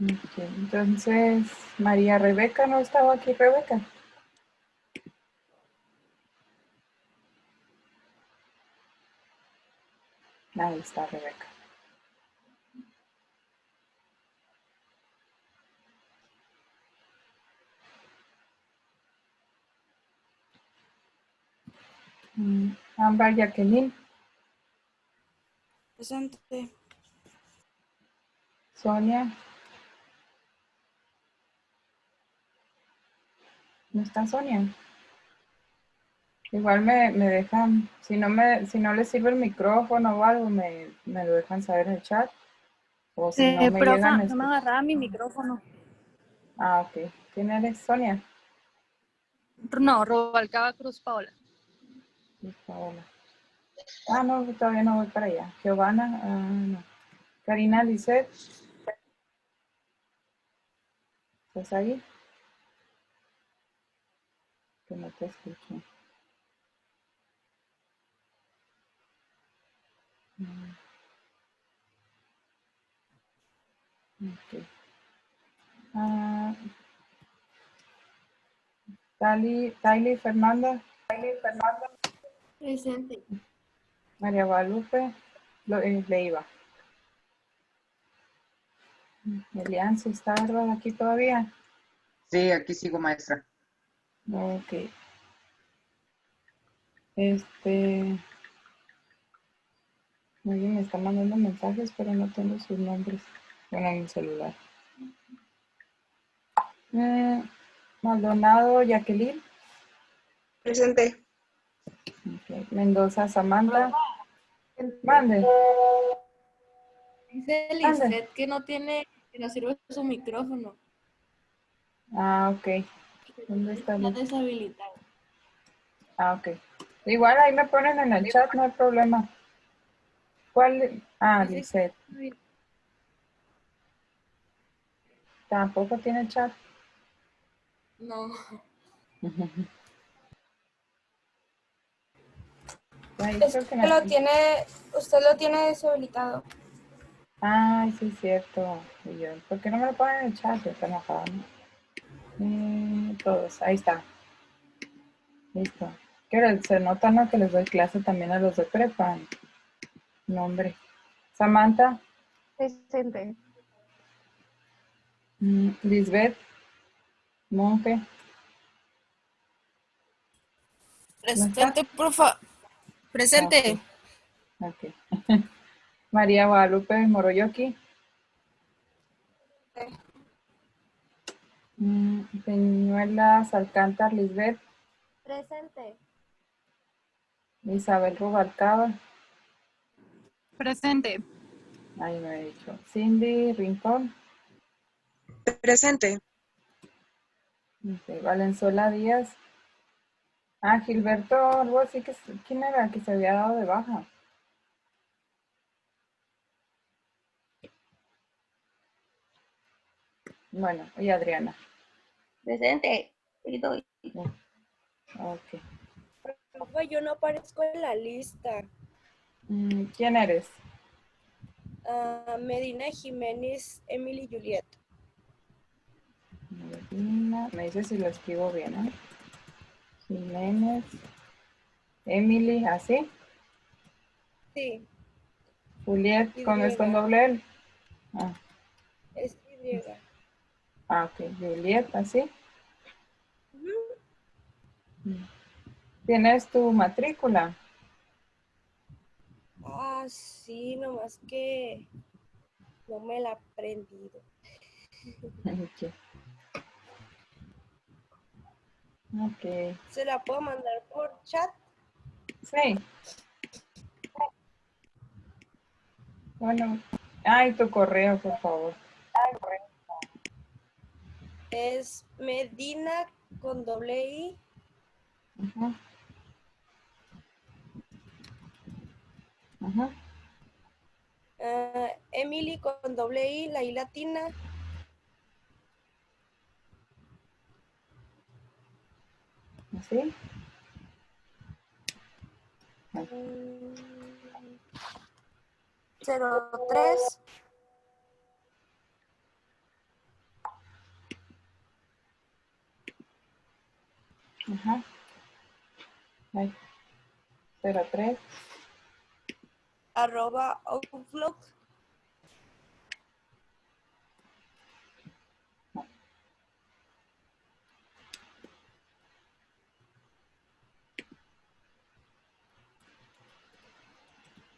Ok, entonces, María Rebeca, ¿no estaba aquí Rebeca? Ahí está Rebeca. Ámbar Jacqueline, Presente. Sonia, ¿no está Sonia? Igual me dejan, si no les sirve el micrófono o algo, me lo dejan saber en el chat. O si no me llegan Profa, a no me escuchar. agarraba mi micrófono. Ah, ok. ¿Quién eres? Sonia. No, Robalcaba Cruz Paola. Y Paola. Ah, no, todavía no voy para allá. Giovanna, no. Karina Lisset, ¿estás ahí? Que no te escucho. Ok. Ah, Tylee Fernanda, Presente. María Guadalupe, Leiva. Elian, ¿sí está verdad aquí todavía? Sí, aquí sigo, maestra. Ok. Alguien me está mandando mensajes, pero no tengo sus nombres. Bueno, en mi celular. Maldonado, Jacqueline. Presente. Okay. Mendoza, Samantha. Mande. Dice Mande. Lisette que no sirve su micrófono. Ah, ok. ¿Dónde está Está Liz? deshabilitado. Ah, ok. Igual ahí me ponen en el chat, no hay problema. ¿Cuál? Ah, Dice Lisette. que Tampoco tiene chat. no. Me ha Es dicho que usted lo tiene deshabilitado. Ay, sí, es cierto. Y yo, ¿por qué no me lo ponen en el chat? Yo estoy enojada, ¿no? Todos, ahí está. Listo. Se nota, ¿no? Que les doy clase también a los de prepa. No, hombre. Samantha, Presente. Lisbeth, Monje, ¿no está? Presente, profa. Ah, Presente. ok, ok. María Guadalupe Moroyoki, Peñuelas Alcántar, Lisbeth, Presente. Isabel Rubalcaba, Presente. ahí me he dicho, Cindy Rincón, Presente. okay. Valenzuela Díaz, Gilberto, algo así que, ¿quién era? Que se había dado de baja. Bueno, y Adriana. Presente. Ok. Profe, yo no aparezco en la lista. ¿Quién eres? Medina Jiménez, Emily Juliet. Medina, me dice si lo escribo bien, ¿eh? Jiménez, Emily, ¿así? Sí, Juliet, Y. es con doble L. Ah, Es Y. ok, Juliet, ¿así? Ujú. ¿Tienes tu matrícula? Sí, nomás que no me la he aprendido. Ok. Ok. ¿Se la puedo mandar por chat? Sí. Bueno. Ay, tu correo, por favor. Es Medina con doble I, Ajá. Ajá. Emily con doble I, la I latina, ¿Así? Ok. 03 Ajá. Ay, 03. @outlook.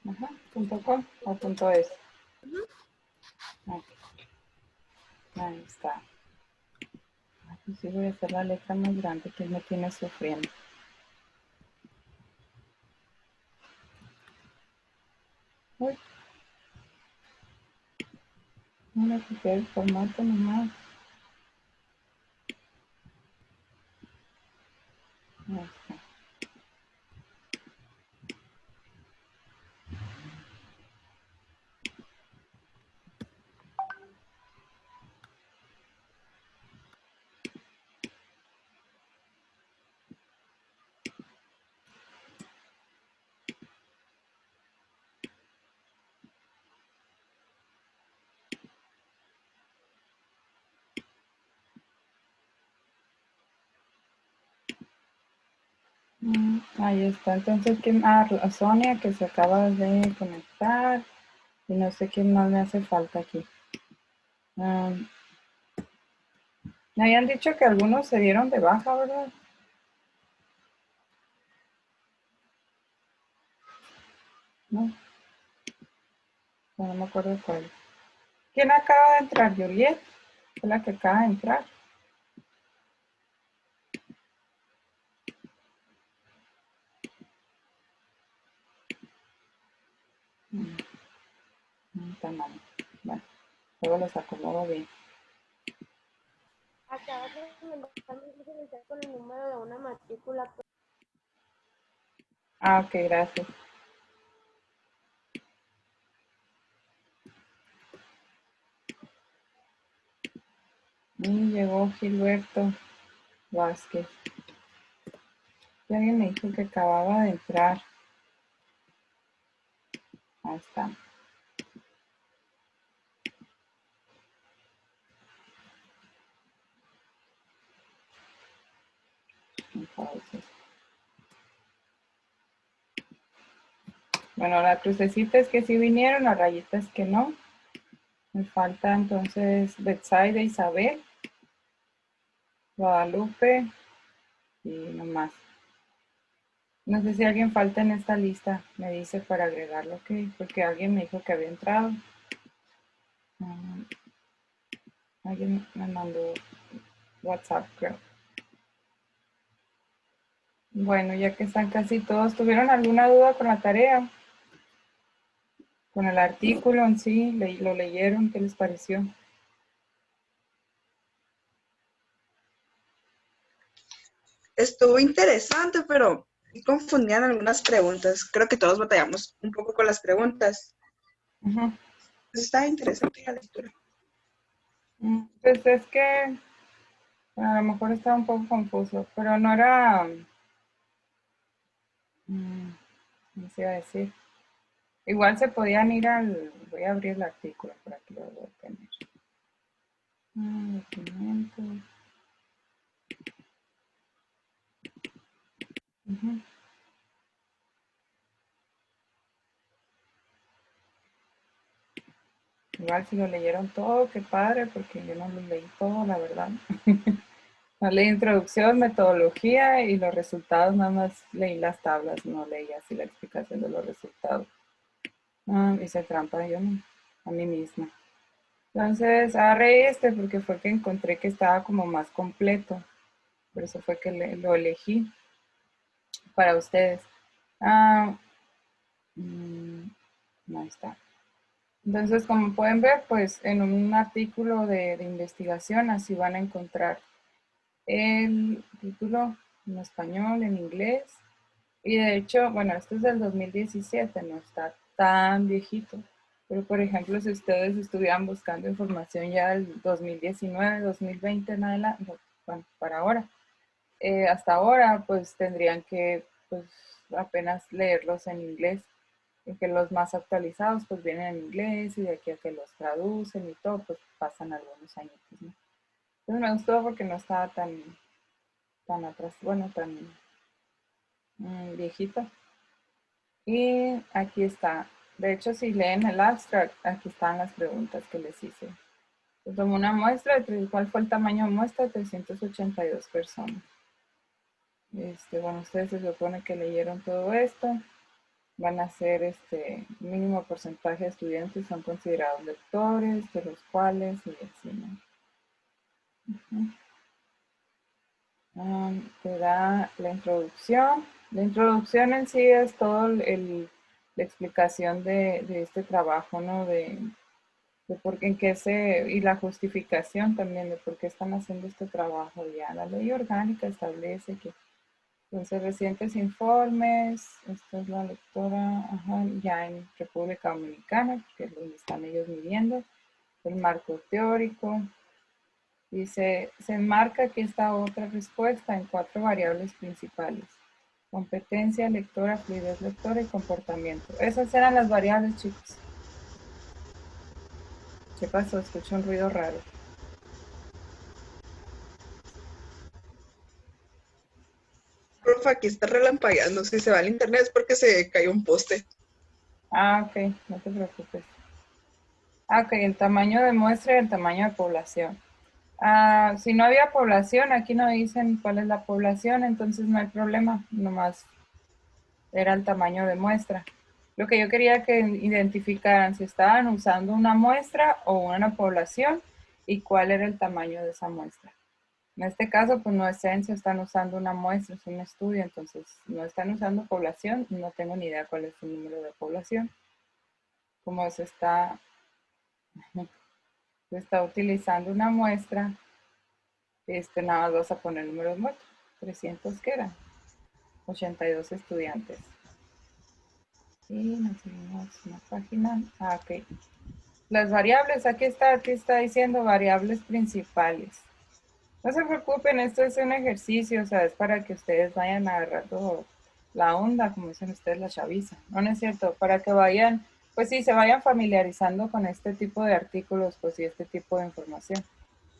Ajá. .com o .es. Ok, ahí está. Ay, pues sí, voy a hacer la letra más grande que me tiene sufriendo. Uy, no le copié el formato nomás. Ahí está. Ahí está. Entonces, ¿quién? Ah, Sonia, que se acaba de conectar. Y no sé quién más me hace falta aquí. Me habían dicho que algunos se dieron de baja, ¿verdad? No, no me acuerdo cuál. ¿Quién acaba de entrar? Juliet, fue la que acaba de entrar. Tan mal. Bueno, luego los acomodo bien. Acabas de mandar mensaje con el número de una matrícula. Ah, ok, gracias. Y llegó Gilberto Vázquez. Y alguien me dijo que acababa de entrar. Ahí está. Entonces, bueno, la crucecita es que sí vinieron, la rayita es que no. Me falta entonces Betsaida, Isabel, Guadalupe y nomás. No sé si alguien falta en esta lista, me dice para agregarlo, ok, porque alguien me dijo que había entrado. Alguien me mandó WhatsApp, creo. Bueno, ya que están casi todos, ¿tuvieron alguna duda con la tarea? Con el artículo en sí, lo leyeron, ¿qué les pareció? Estuvo interesante, pero confundían algunas preguntas. Creo que todos batallamos un poco con las preguntas. Ujú. Pues está interesante la lectura. Pues es que a lo mejor estaba un poco confuso, pero no era, ¿cómo se iba a decir? Igual se podían ir voy a abrir el artículo por aquí lo voy a tener. Documentos. Ujú. Igual si lo leyeron todo, qué padre, porque yo no lo leí todo, la verdad. No leí introducción, metodología y los resultados, nada más leí las tablas, no leí así la explicación de los resultados. Hice trampa yo a mí misma. Entonces agarré este porque fue que encontré que estaba como más completo. Por eso fue que lo elegí para ustedes. Ah, ahí está. Entonces, como pueden ver, pues en un artículo de investigación así van a encontrar el título en español, en inglés. Y de hecho, bueno, esto es del 2017, no está tan viejito. Pero, por ejemplo, si ustedes estuvieran buscando información ya del 2019, 2020 en adelante, bueno, para ahora, hasta ahora, pues tendrían que pues, apenas leerlos en inglés, y que los más actualizados pues vienen en inglés y de aquí a que los traducen y todo, pues pasan algunos años, ¿no? Entonces me gustó porque no estaba tan atrás, bueno, tan viejito. Y aquí está. De hecho, si leen el abstract, aquí están las preguntas que les hice. Se tomó una muestra, ¿cuál fue el tamaño de muestra? 382 personas. Bueno, ustedes se supone que leyeron todo esto. Van a ser mínimo porcentaje de estudiantes son considerados lectores, de los cuales y así, ¿no? Te da la introducción. La introducción en sí es todo la explicación de este trabajo, ¿no? De por qué, en qué y la justificación también de por qué están haciendo este trabajo. Ya la ley orgánica establece que entonces recientes informes, esta es la lectora, ya en República Dominicana, que es donde están ellos midiendo, el marco teórico. Dice, se enmarca aquí esta otra respuesta en 4 variables principales: competencia lectora, fluidez lectora y comportamiento. Esas eran las variables, chicos. ¿Qué pasó? Escucho un ruido raro. Profe, aquí está relampagueando. Si se va al internet es porque se cayó un poste. Ok, no te preocupes. Ok, el tamaño de muestra y el tamaño de población. Si no había población, aquí no dicen cuál es la población, entonces no hay problema, nomás era el tamaño de muestra. Lo que yo quería que identificaran si estaban usando una muestra o una población y cuál era el tamaño de esa muestra. En este caso, pues no es censo, están usando una muestra, es un estudio, entonces no están usando población, no tengo ni idea cuál es el número de población. Como se está utilizando una muestra, nada más vas a poner números muertos. 300 que eran, 82 estudiantes. Y nos seguimos una página. Ok. Las variables, aquí está diciendo variables principales. No se preocupen, esto es un ejercicio, o sea, es para que ustedes vayan agarrando la onda, como dicen ustedes, la chaviza. No, no es cierto, para que vayan, pues sí, se vayan familiarizando con este tipo de artículos, pues y este tipo de información.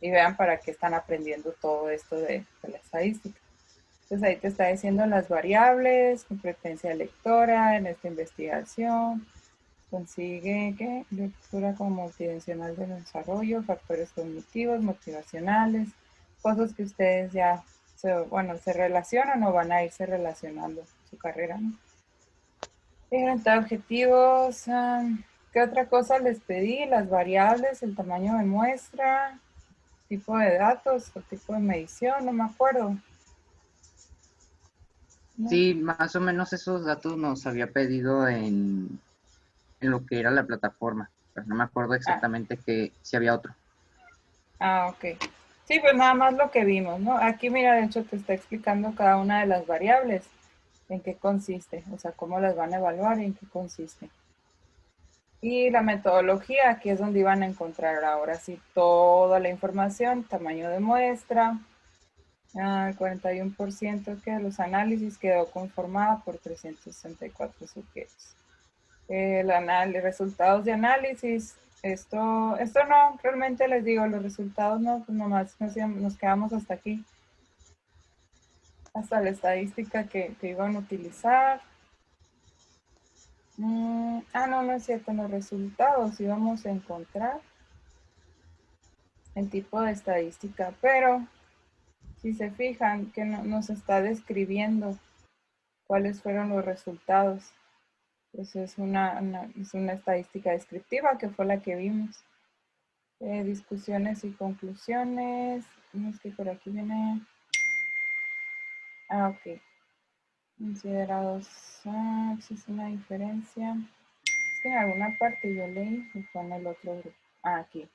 Y vean para qué están aprendiendo todo esto de la estadística. Entonces ahí te está diciendo las variables, competencia lectora en esta investigación, consigue ¿qué? Lectura como multidimensional del desarrollo, factores cognitivos, motivacionales, cosas que ustedes ya se relacionan o van a irse relacionando su carrera, ¿no? Orientar objetivos, ¿qué otra cosa les pedí? Las variables, el tamaño de muestra, tipo de datos o tipo de medición, no me acuerdo. ¿No? Sí, más o menos esos datos nos había pedido en lo que era la plataforma, pero no me acuerdo exactamente que si había otro. Ok. Sí, pues nada más lo que vimos, ¿no? Aquí, mira, de hecho te está explicando cada una de las variables, en qué consiste, o sea, cómo las van a evaluar y en qué consiste. Y la metodología, aquí es donde iban a encontrar ahora sí toda la información, tamaño de muestra, el 41% que de los análisis quedó conformada por 364 sujetos. Resultados de análisis, esto no, realmente les digo, los resultados no, pues nomás nos quedamos hasta aquí, hasta la estadística que iban a utilizar. No es cierto, en los resultados íbamos a encontrar el tipo de estadística, pero si se fijan que nos está describiendo cuáles fueron los resultados. Pues es una estadística descriptiva que fue la que vimos. Discusiones y conclusiones. No, es que por aquí viene. Ok. Considerados. Existe una diferencia. Es que en alguna parte yo leí y fue en el otro grupo. Aquí.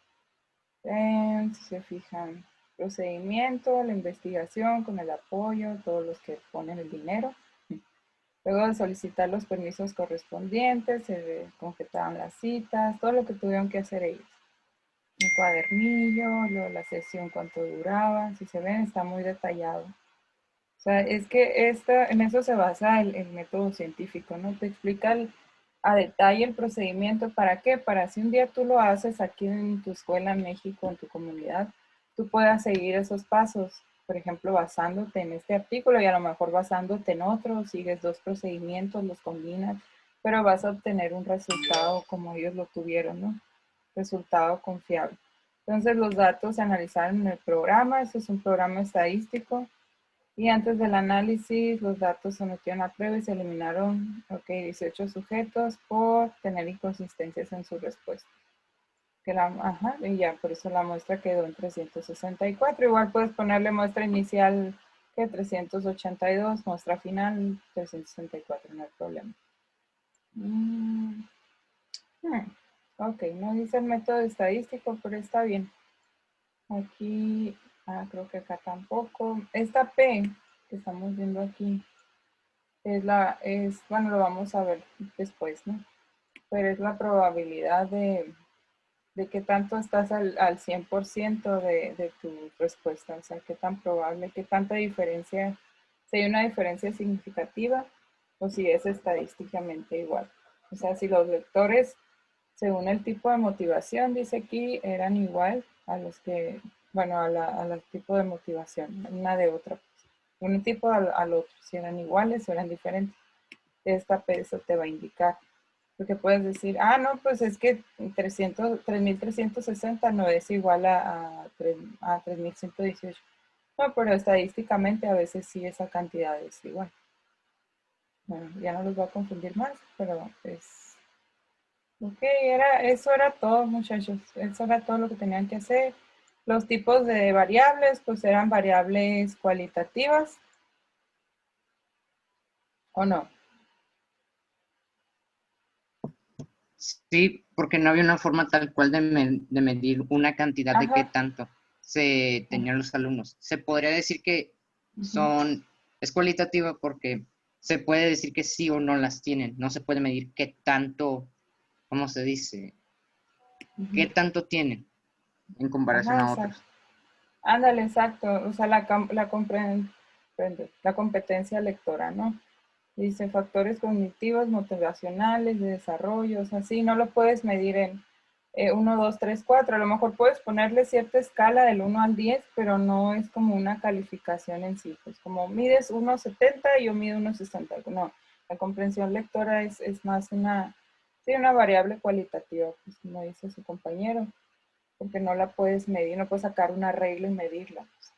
Si se fijan, procedimiento, la investigación con el apoyo, todos los que ponen el dinero. Luego de solicitar los permisos correspondientes, se concretaban las citas, todo lo que tuvieron que hacer ellos. Un cuadernillo, luego la sesión, cuánto duraba, si se ven, está muy detallado. O sea, es que en eso se basa el método científico, ¿no? Te explica a detalle el procedimiento. ¿Para qué? Para si un día tú lo haces aquí en tu escuela en México, en tu comunidad, tú puedas seguir esos pasos por ejemplo, basándote en este artículo y a lo mejor basándote en otro, sigues dos procedimientos, los combinas, pero vas a obtener un resultado como ellos lo tuvieron, ¿no? Resultado confiable. Entonces los datos se analizaron en el programa, este es un programa estadístico, y antes del análisis los datos se sometieron a prueba y se eliminaron 18 sujetos por tener inconsistencias en su respuesta. Y ya, por eso la muestra quedó en 364. Igual puedes ponerle muestra inicial que 382, muestra final 364, no hay problema. Ok, no dice el método estadístico, pero está bien. Aquí, creo que acá tampoco. Esta P que estamos viendo aquí bueno, lo vamos a ver después, ¿no? Pero es la probabilidad de qué tanto estás al 100% de tu respuesta. O sea, qué tan probable, qué tanta diferencia, si hay una diferencia significativa o si es estadísticamente igual. O sea, si los lectores, según el tipo de motivación, dice aquí, eran igual a los que, bueno, al tipo de motivación, una de otra. Un tipo al otro, si eran iguales o eran diferentes. Esta peso te va a indicar. Porque puedes decir, no, pues es que 3.360 no es igual a 3.118. No, pero estadísticamente a veces sí esa cantidad es igual. Bueno, ya no los voy a confundir más, pero es... Ok, eso era todo, muchachos. Eso era todo lo que tenían que hacer. Los tipos de variables, pues eran variables cualitativas. ¿O no? Sí, porque no había una forma tal cual de medir una cantidad de qué tanto se tenían los alumnos. Se podría decir que es cualitativa porque se puede decir que sí o no las tienen. No se puede medir qué tanto, ¿cómo se dice? ¿Qué tanto tienen en comparación a otros? Ándale, exacto. O sea, la competencia lectora, ¿no? Dice factores cognitivos, motivacionales, de desarrollo, o sea, sí, no lo puedes medir en 1, 2, 3, 4. A lo mejor puedes ponerle cierta escala del 1 al 10, pero no es como una calificación en sí. Pues como mides 1,70 y yo mido 1,60. No, la comprensión lectora es más una variable cualitativa, pues como dice su compañero, porque no la puedes medir, no puedes sacar una regla y medirla. Pues.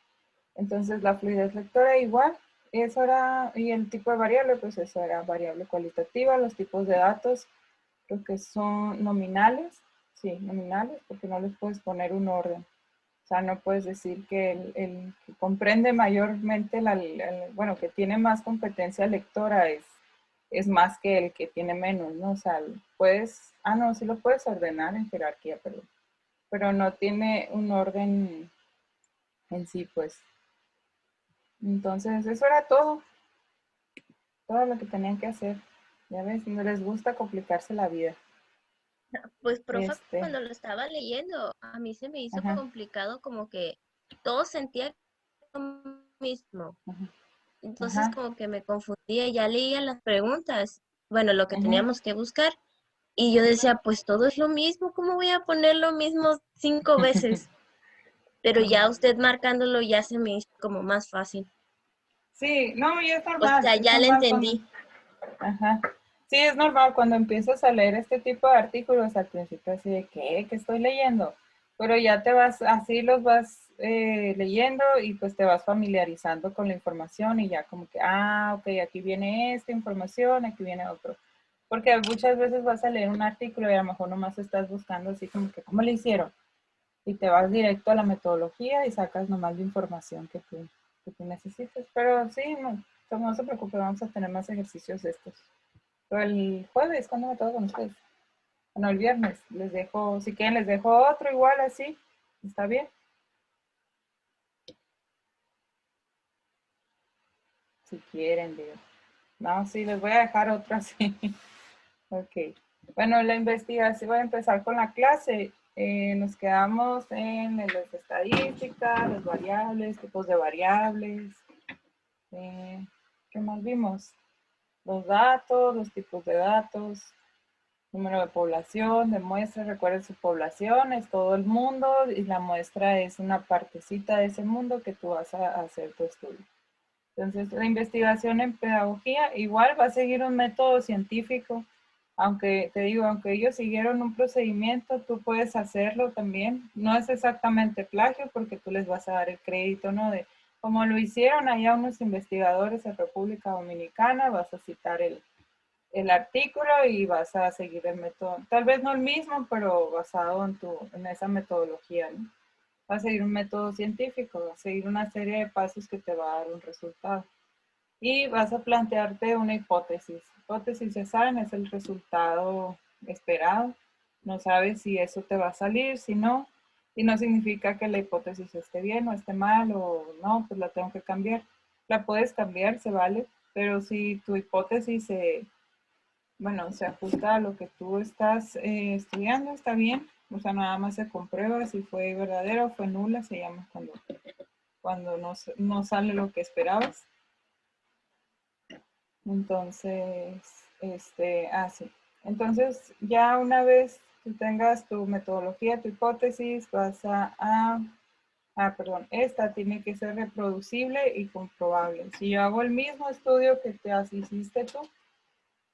Entonces la fluidez lectora igual. Eso era, y el tipo de variable, pues eso era variable cualitativa. Los tipos de datos, creo que son nominales, sí, nominales, porque no les puedes poner un orden. O sea, no puedes decir que el que comprende mayormente, bueno, que tiene más competencia lectora es más que el que tiene menos, ¿no? O sea, puedes, no, sí lo puedes ordenar en jerarquía, pero no tiene un orden en sí, pues. Entonces, eso era todo lo que tenían que hacer. Ya ves, no les gusta complicarse la vida. Pues, profe, cuando lo estaba leyendo, a mí se me hizo complicado, como que todos sentían lo mismo. Entonces, como que me confundía, ya leía las preguntas, bueno, lo que teníamos que buscar, y yo decía, pues todo es lo mismo, ¿cómo voy a poner lo mismo 5 veces? Pero ya usted marcándolo ya se me hizo como más fácil. Sí, no, y es O normal. sea, ya le entendí. Sí, es normal cuando empiezas a leer este tipo de artículos al principio así de, ¿qué estoy leyendo? Pero ya así los vas leyendo y pues te vas familiarizando con la información y ya como que, ok, aquí viene esta información, aquí viene otro. Porque muchas veces vas a leer un artículo y a lo mejor nomás estás buscando así como que, ¿cómo le hicieron? Y te vas directo a la metodología y sacas nomás la información que tú necesites. Pero sí, no se preocupe, vamos a tener más ejercicios de estos. Pero el jueves, ¿cuándo me toca con ustedes? Bueno, el viernes. Les dejo, si quieren, les dejo otro igual así. ¿Está bien? Si quieren, digo. No, sí, les voy a dejar otro así. Ok. Bueno, la investigación, voy a empezar con la clase. Nos quedamos en las estadísticas, las variables, tipos de variables. ¿Qué más vimos? Los datos, los tipos de datos. Número de población, de muestra, recuerden su población, es todo el mundo y la muestra es una partecita de ese mundo que tú vas a hacer tu estudio. Entonces, la investigación en pedagogía igual va a seguir un método científico, aunque te digo, aunque ellos siguieron un procedimiento, tú puedes hacerlo también. No es exactamente plagio porque tú les vas a dar el crédito, ¿no? De como lo hicieron allá unos investigadores en República Dominicana, vas a citar el artículo y vas a seguir el método. Tal vez no el mismo, pero basado en esa metodología, ¿no? Va a seguir un método científico, va a seguir una serie de pasos que te va a dar un resultado. Y vas a plantearte una hipótesis. Hipótesis, ya saben, es el resultado esperado. No sabes si eso te va a salir, si no. Y no significa que la hipótesis esté bien o esté mal o no, pues la tengo que cambiar. La puedes cambiar, se vale. Pero si tu hipótesis se ajusta a lo que tú estás estudiando, está bien. O sea, nada más se comprueba si fue verdadero o fue nula, se llama cuando no sale lo que esperabas. Entonces, sí. Entonces, ya una vez tú tengas tu metodología, tu hipótesis, esta tiene que ser reproducible y comprobable. Si yo hago el mismo estudio que hiciste tú,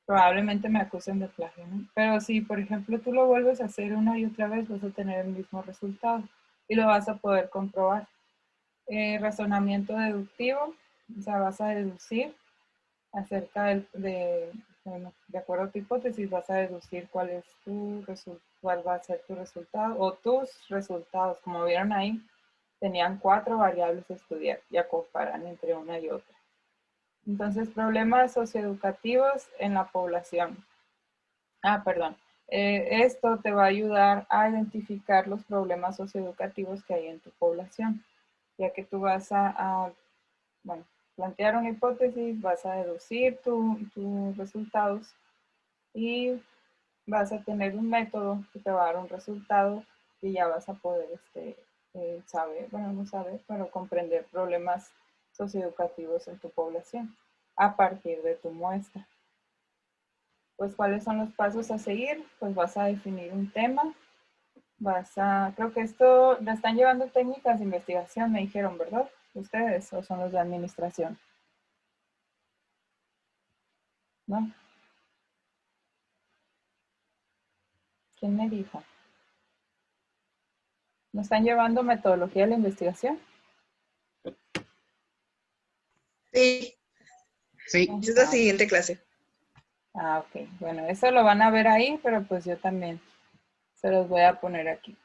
probablemente me acusen de plagio, ¿no? Pero si, por ejemplo, tú lo vuelves a hacer una y otra vez, vas a tener el mismo resultado y lo vas a poder comprobar. Razonamiento deductivo, o sea, vas a deducir acerca de acuerdo a tu hipótesis, vas a deducir cuál va a ser tu resultado o tus resultados. Como vieron ahí, tenían 4 variables a estudiar y a comparar entre una y otra. Entonces, problemas socioeducativos en la población. Esto te va a ayudar a identificar los problemas socioeducativos que hay en tu población, ya que tú vas a plantear una hipótesis, vas a deducir tus resultados y vas a tener un método que te va a dar un resultado y ya vas a poder comprender problemas socioeducativos en tu población a partir de tu muestra. Pues, ¿cuáles son los pasos a seguir? Pues vas a definir un tema, creo que esto lo están llevando técnicas de investigación, me dijeron, ¿verdad? ¿Ustedes o son los de administración? ¿No? ¿Quién me dijo? ¿No están llevando metodología de la investigación? Sí. Sí. Es la siguiente clase. Ok. Bueno, eso lo van a ver ahí, pero pues yo también se los voy a poner aquí.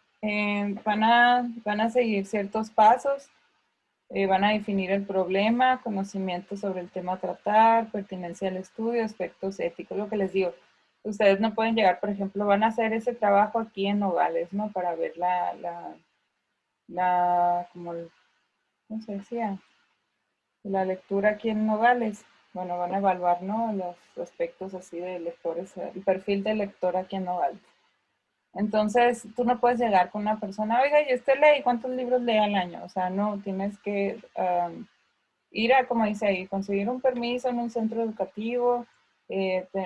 Van a seguir ciertos pasos. Van a definir el problema, conocimiento sobre el tema a tratar, pertinencia del estudio, aspectos éticos, lo que les digo. Ustedes no pueden llegar, por ejemplo, van a hacer ese trabajo aquí en Nogales, ¿no? Para ver ¿cómo se decía? La lectura aquí en Nogales. Bueno, van a evaluar, ¿no? Los aspectos así de lectores, el perfil del lector aquí en Nogales. Entonces, tú no puedes llegar con una persona, oiga, ¿y usted lee? ¿Cuántos libros lee al año? O sea, no, tienes que ir a, como dice ahí, conseguir un permiso en un centro educativo,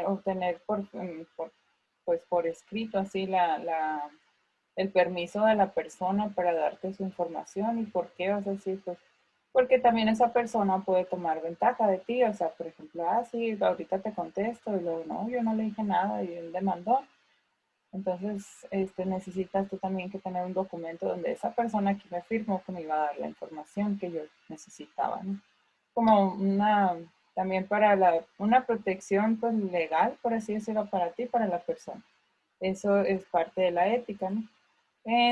obtener por escrito así el permiso de la persona para darte su información. ¿Y por qué vas a decir? Pues porque también esa persona puede tomar ventaja de ti, o sea, por ejemplo, sí, ahorita te contesto y luego, no, yo no le dije nada y él demandó. Entonces, necesitas tú también que tener un documento donde esa persona que me firmó que me iba a dar la información que yo necesitaba, ¿no? Como también para una protección pues legal, por así decirlo, para ti, para la persona. Eso es parte de la ética, ¿no?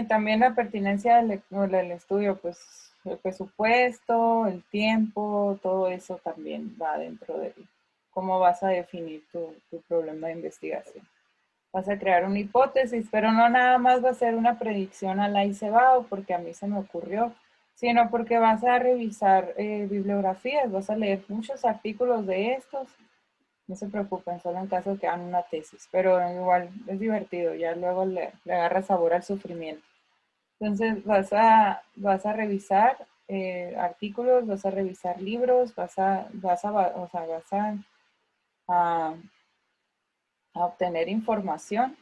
También la pertinencia del estudio, pues el presupuesto, el tiempo, todo eso también va dentro de cómo vas a definir tu problema de investigación. Vas a crear una hipótesis, pero no nada más va a ser una predicción a la ICEBAO, porque a mí se me ocurrió, sino porque vas a revisar bibliografías, vas a leer muchos artículos de estos. No se preocupen, solo en caso de que hagan una tesis, pero igual es divertido, ya luego le agarra sabor al sufrimiento. Entonces vas a revisar artículos, vas a revisar libros, vas a a obtener información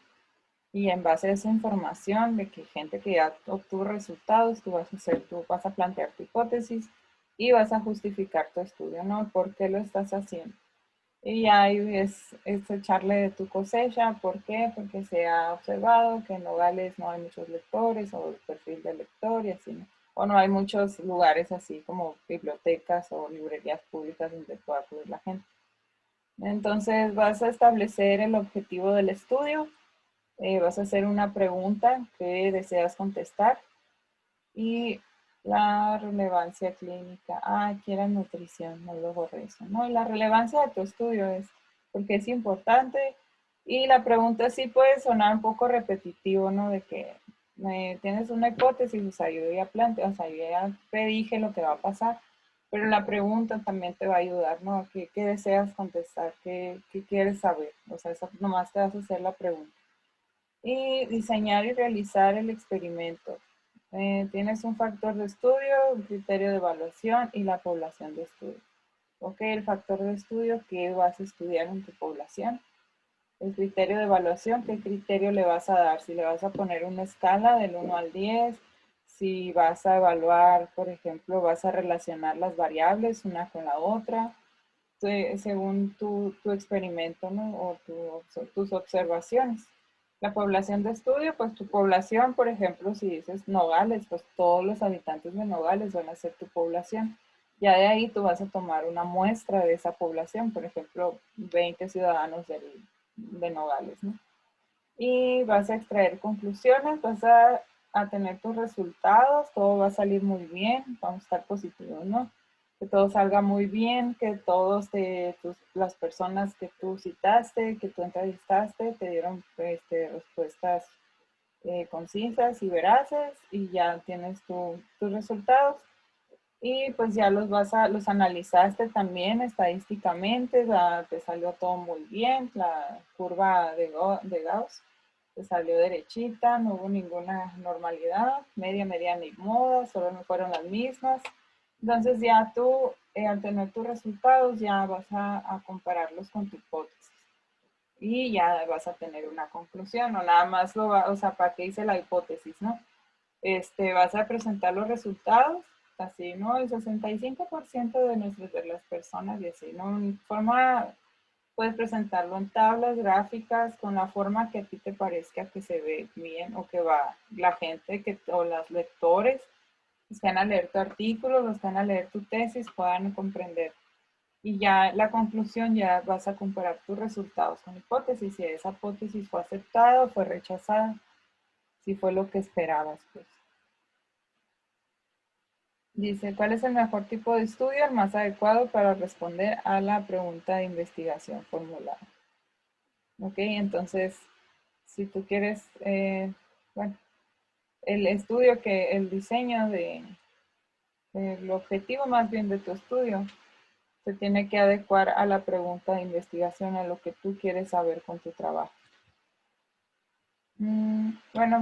y en base a esa información de que gente que ya obtuvo resultados, tú vas a plantear tu hipótesis y vas a justificar tu estudio, ¿no? ¿Por qué lo estás haciendo? Y ahí es echarle de tu cosecha. ¿Por qué? Porque se ha observado que en Nogales no hay muchos lectores o el perfil de lector y así, ¿no? O no hay muchos lugares así como bibliotecas o librerías públicas donde pueda acudir la gente. Entonces vas a establecer el objetivo del estudio, vas a hacer una pregunta que deseas contestar y la relevancia clínica. Aquí era nutrición, no lo borré eso, ¿no? La relevancia de tu estudio es porque es importante y la pregunta sí puede sonar un poco repetitivo, ¿no? De que tienes una hipótesis, o sea, yo ya planteé, o sea, yo ya predije lo que va a pasar, pero la pregunta también te va a ayudar, ¿no? ¿Qué deseas contestar? ¿Qué quieres saber? O sea, eso nomás te vas a hacer la pregunta. Y diseñar y realizar el experimento. Tienes un factor de estudio, un criterio de evaluación y la población de estudio. Ok, el factor de estudio, ¿qué vas a estudiar en tu población? El criterio de evaluación, ¿qué criterio le vas a dar? Si le vas a poner una escala del 1 al 10, si vas a evaluar, por ejemplo, vas a relacionar las variables una con la otra, según tu experimento, ¿no? O tus observaciones. La población de estudio, pues tu población, por ejemplo, si dices Nogales, pues todos los habitantes de Nogales van a ser tu población. Ya de ahí tú vas a tomar una muestra de esa población, por ejemplo, 20 ciudadanos de Nogales, ¿no? Y vas a extraer conclusiones, vas a tener tus resultados, todo va a salir muy bien, vamos a estar positivos, ¿no? Que todo salga muy bien, que todos las personas que tú citaste, que tú entrevistaste, te dieron respuestas concisas y veraces y ya tienes tus resultados. Y pues ya los analizaste también estadísticamente, te salió todo muy bien, la curva de Gauss te salió derechita, no hubo ninguna normalidad, media, mediana y moda, solo no fueron las mismas. Entonces ya tú, al tener tus resultados, ya vas a compararlos con tu hipótesis. Y ya vas a tener una conclusión, o nada más o sea, ¿para qué hice la hipótesis, no? Vas a presentar los resultados, así, ¿no? El 65% de las personas, y así, ¿no? Puedes presentarlo en tablas gráficas con la forma que a ti te parezca que se ve bien o que va la gente o los lectores los que van a leer tu artículo, los que van a leer tu tesis puedan comprender. Y ya la conclusión ya vas a comparar tus resultados con hipótesis, si esa hipótesis fue aceptada o fue rechazada, si fue lo que esperabas, pues. Dice, ¿cuál es el mejor tipo de estudio, el más adecuado para responder a la pregunta de investigación formulada? Ok, entonces, si tú quieres, bueno, el diseño el objetivo más bien de tu estudio se tiene que adecuar a la pregunta de investigación, a lo que tú quieres saber con tu trabajo. Bueno,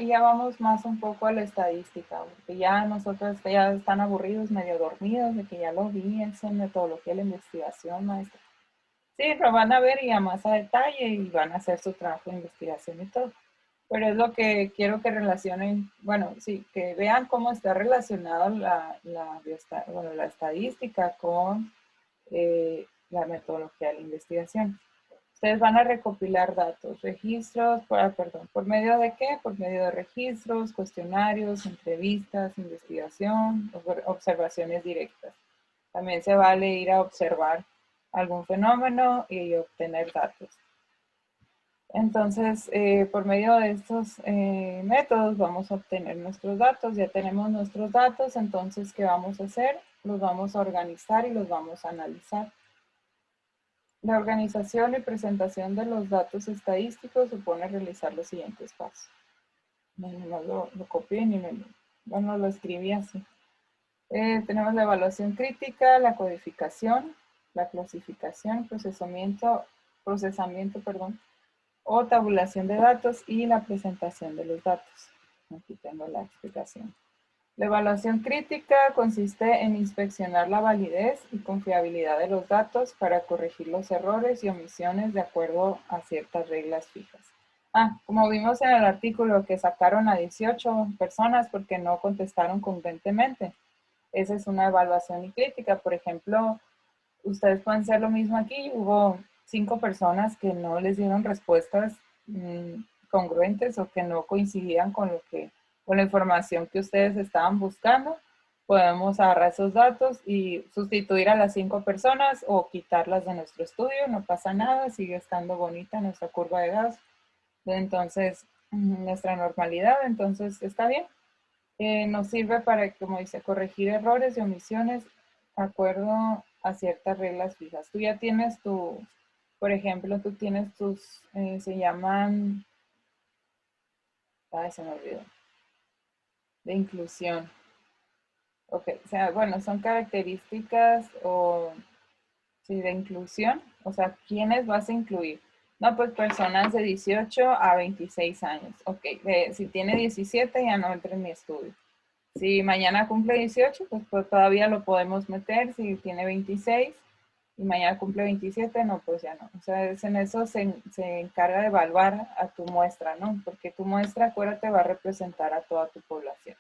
ya vamos más un poco a la estadística, porque ya nosotros ya están aburridos, medio dormidos, de que ya lo vi, esa metodología de la investigación, maestra. Sí, lo van a ver ya más a detalle y van a hacer su trabajo de investigación y todo. Pero es lo que quiero que relacionen, bueno, sí, que vean cómo está relacionada la estadística con la metodología de la investigación. Ustedes van a recopilar datos, registros, ¿por medio de qué? Por medio de registros, cuestionarios, entrevistas, investigación, observaciones directas. También se vale ir a observar algún fenómeno y obtener datos. Entonces, por medio de estos métodos vamos a obtener nuestros datos. Ya tenemos nuestros datos, entonces, ¿qué vamos a hacer? Los vamos a organizar y los vamos a analizar. La organización y presentación de los datos estadísticos supone realizar los siguientes pasos. No lo copié ni bueno, lo escribí así. Tenemos la evaluación crítica, la codificación, la clasificación, procesamiento, o tabulación de datos y la presentación de los datos. Aquí tengo la explicación. La evaluación crítica consiste en inspeccionar la validez y confiabilidad de los datos para corregir los errores y omisiones de acuerdo a ciertas reglas fijas. Como vimos en el artículo que sacaron a 18 personas porque no contestaron congruentemente. Esa es una evaluación crítica. Por ejemplo, ustedes pueden hacer lo mismo aquí. Hubo 5 personas que no les dieron respuestas congruentes o que no coincidían con la información que ustedes estaban buscando. Podemos agarrar esos datos y sustituir a las 5 personas o quitarlas de nuestro estudio. No pasa nada, sigue estando bonita nuestra curva de Gauss. Entonces, nuestra normalidad, entonces está bien. Nos sirve para, como dice, corregir errores y omisiones de acuerdo a ciertas reglas fijas. Tú ya tienes por ejemplo, tú tienes tus, se llaman, se me olvidó, de inclusión. Ok, o sea, bueno, son características de inclusión, o sea, ¿quiénes vas a incluir? No, pues personas de 18 a 26 años. Ok, si tiene 17 ya no entra en mi estudio. Si mañana cumple 18, pues todavía lo podemos meter. Si tiene 26 y mañana cumple 27, no, pues ya no. O sea, en eso se encarga de evaluar a tu muestra, ¿no? Porque tu muestra, acuérdate, va a representar a toda tu población.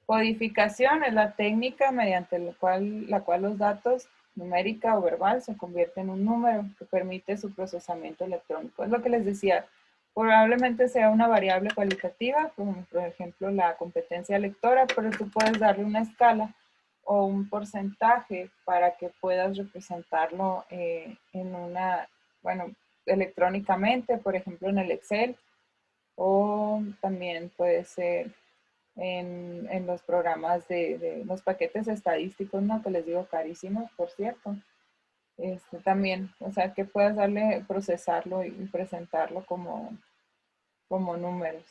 Codificación es la técnica mediante la cual los datos numérica o verbal se convierten en un número que permite su procesamiento electrónico. Es lo que les decía, probablemente sea una variable cualitativa, como por ejemplo la competencia lectora, pero tú puedes darle una escala o un porcentaje para que puedas representarlo electrónicamente, por ejemplo en el Excel, o también puede ser en los programas de los paquetes estadísticos, ¿no? Que les digo carísimos, por cierto. También, o sea, que puedas procesarlo y presentarlo como números.